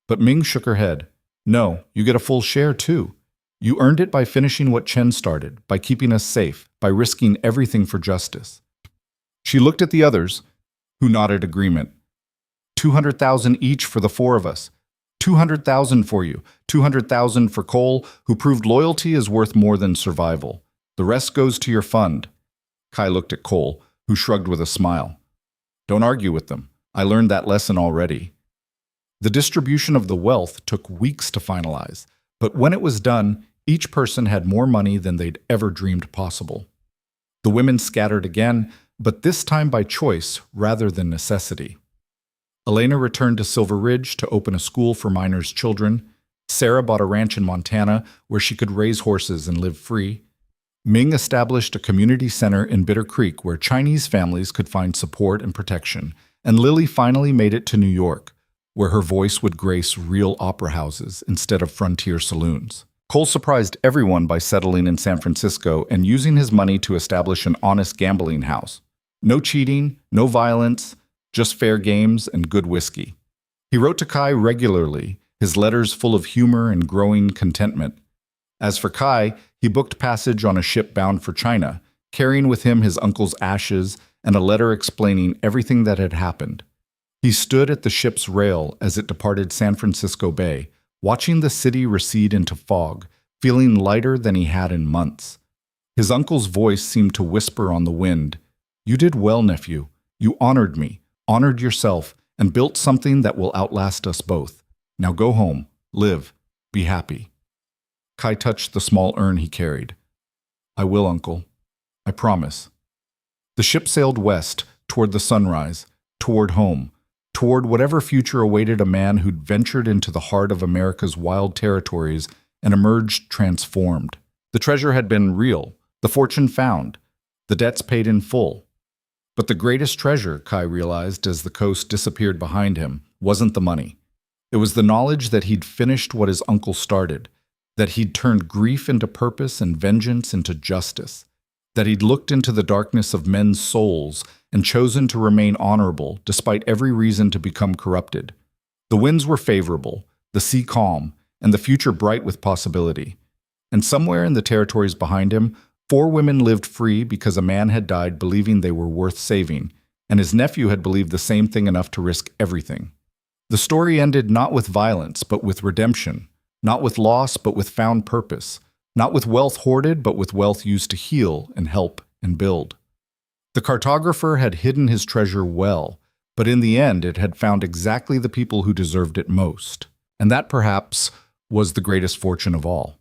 But Ming shook her head. "No, you get a full share too. You earned it by finishing what Chen started, by keeping us safe, by risking everything for justice." She looked at the others, who nodded agreement. $200,000 each for the four of us. $200,000 for you. $200,000 for Cole, who proved loyalty is worth more than survival. The rest goes to your fund." Kai looked at Cole, who shrugged with a smile. "Don't argue with them. I learned that lesson already." The distribution of the wealth took weeks to finalize, but when it was done, each person had more money than they'd ever dreamed possible. The women scattered again, but this time by choice rather than necessity. Elena returned to Silver Ridge to open a school for minors' children. Sarah bought a ranch in Montana where she could raise horses and live free. Ming established a community center in Bitter Creek where Chinese families could find support and protection, and Lily finally made it to New York, where her voice would grace real opera houses instead of frontier saloons. Cole surprised everyone by settling in San Francisco and using his money to establish an honest gambling house. No cheating, no violence, just fair games and good whiskey. He wrote to Kai regularly, his letters full of humor and growing contentment. As for Kai, he booked passage on a ship bound for China, carrying with him his uncle's ashes and a letter explaining everything that had happened. He stood at the ship's rail as it departed San Francisco Bay, watching the city recede into fog, feeling lighter than he had in months. His uncle's voice seemed to whisper on the wind, "You did well, nephew. You honored me, honored yourself, and built something that will outlast us both. Now go home, live, be happy." Kai touched the small urn he carried. "I will, uncle. I promise." The ship sailed west, toward the sunrise, toward home, toward whatever future awaited a man who'd ventured into the heart of America's wild territories and emerged transformed. The treasure had been real, the fortune found, the debts paid in full. But the greatest treasure, Kai realized as the coast disappeared behind him, wasn't the money. It was the knowledge that he'd finished what his uncle started, that he'd turned grief into purpose and vengeance into justice, that he'd looked into the darkness of men's souls and chosen to remain honorable despite every reason to become corrupted. The winds were favorable, the sea calm, and the future bright with possibility. And somewhere in the territories behind him, 4 women lived free because a man had died believing they were worth saving, and his nephew had believed the same thing enough to risk everything. The story ended not with violence, but with redemption, not with loss, but with found purpose, not with wealth hoarded, but with wealth used to heal and help and build. The cartographer had hidden his treasure well, but in the end it had found exactly the people who deserved it most, and that perhaps was the greatest fortune of all.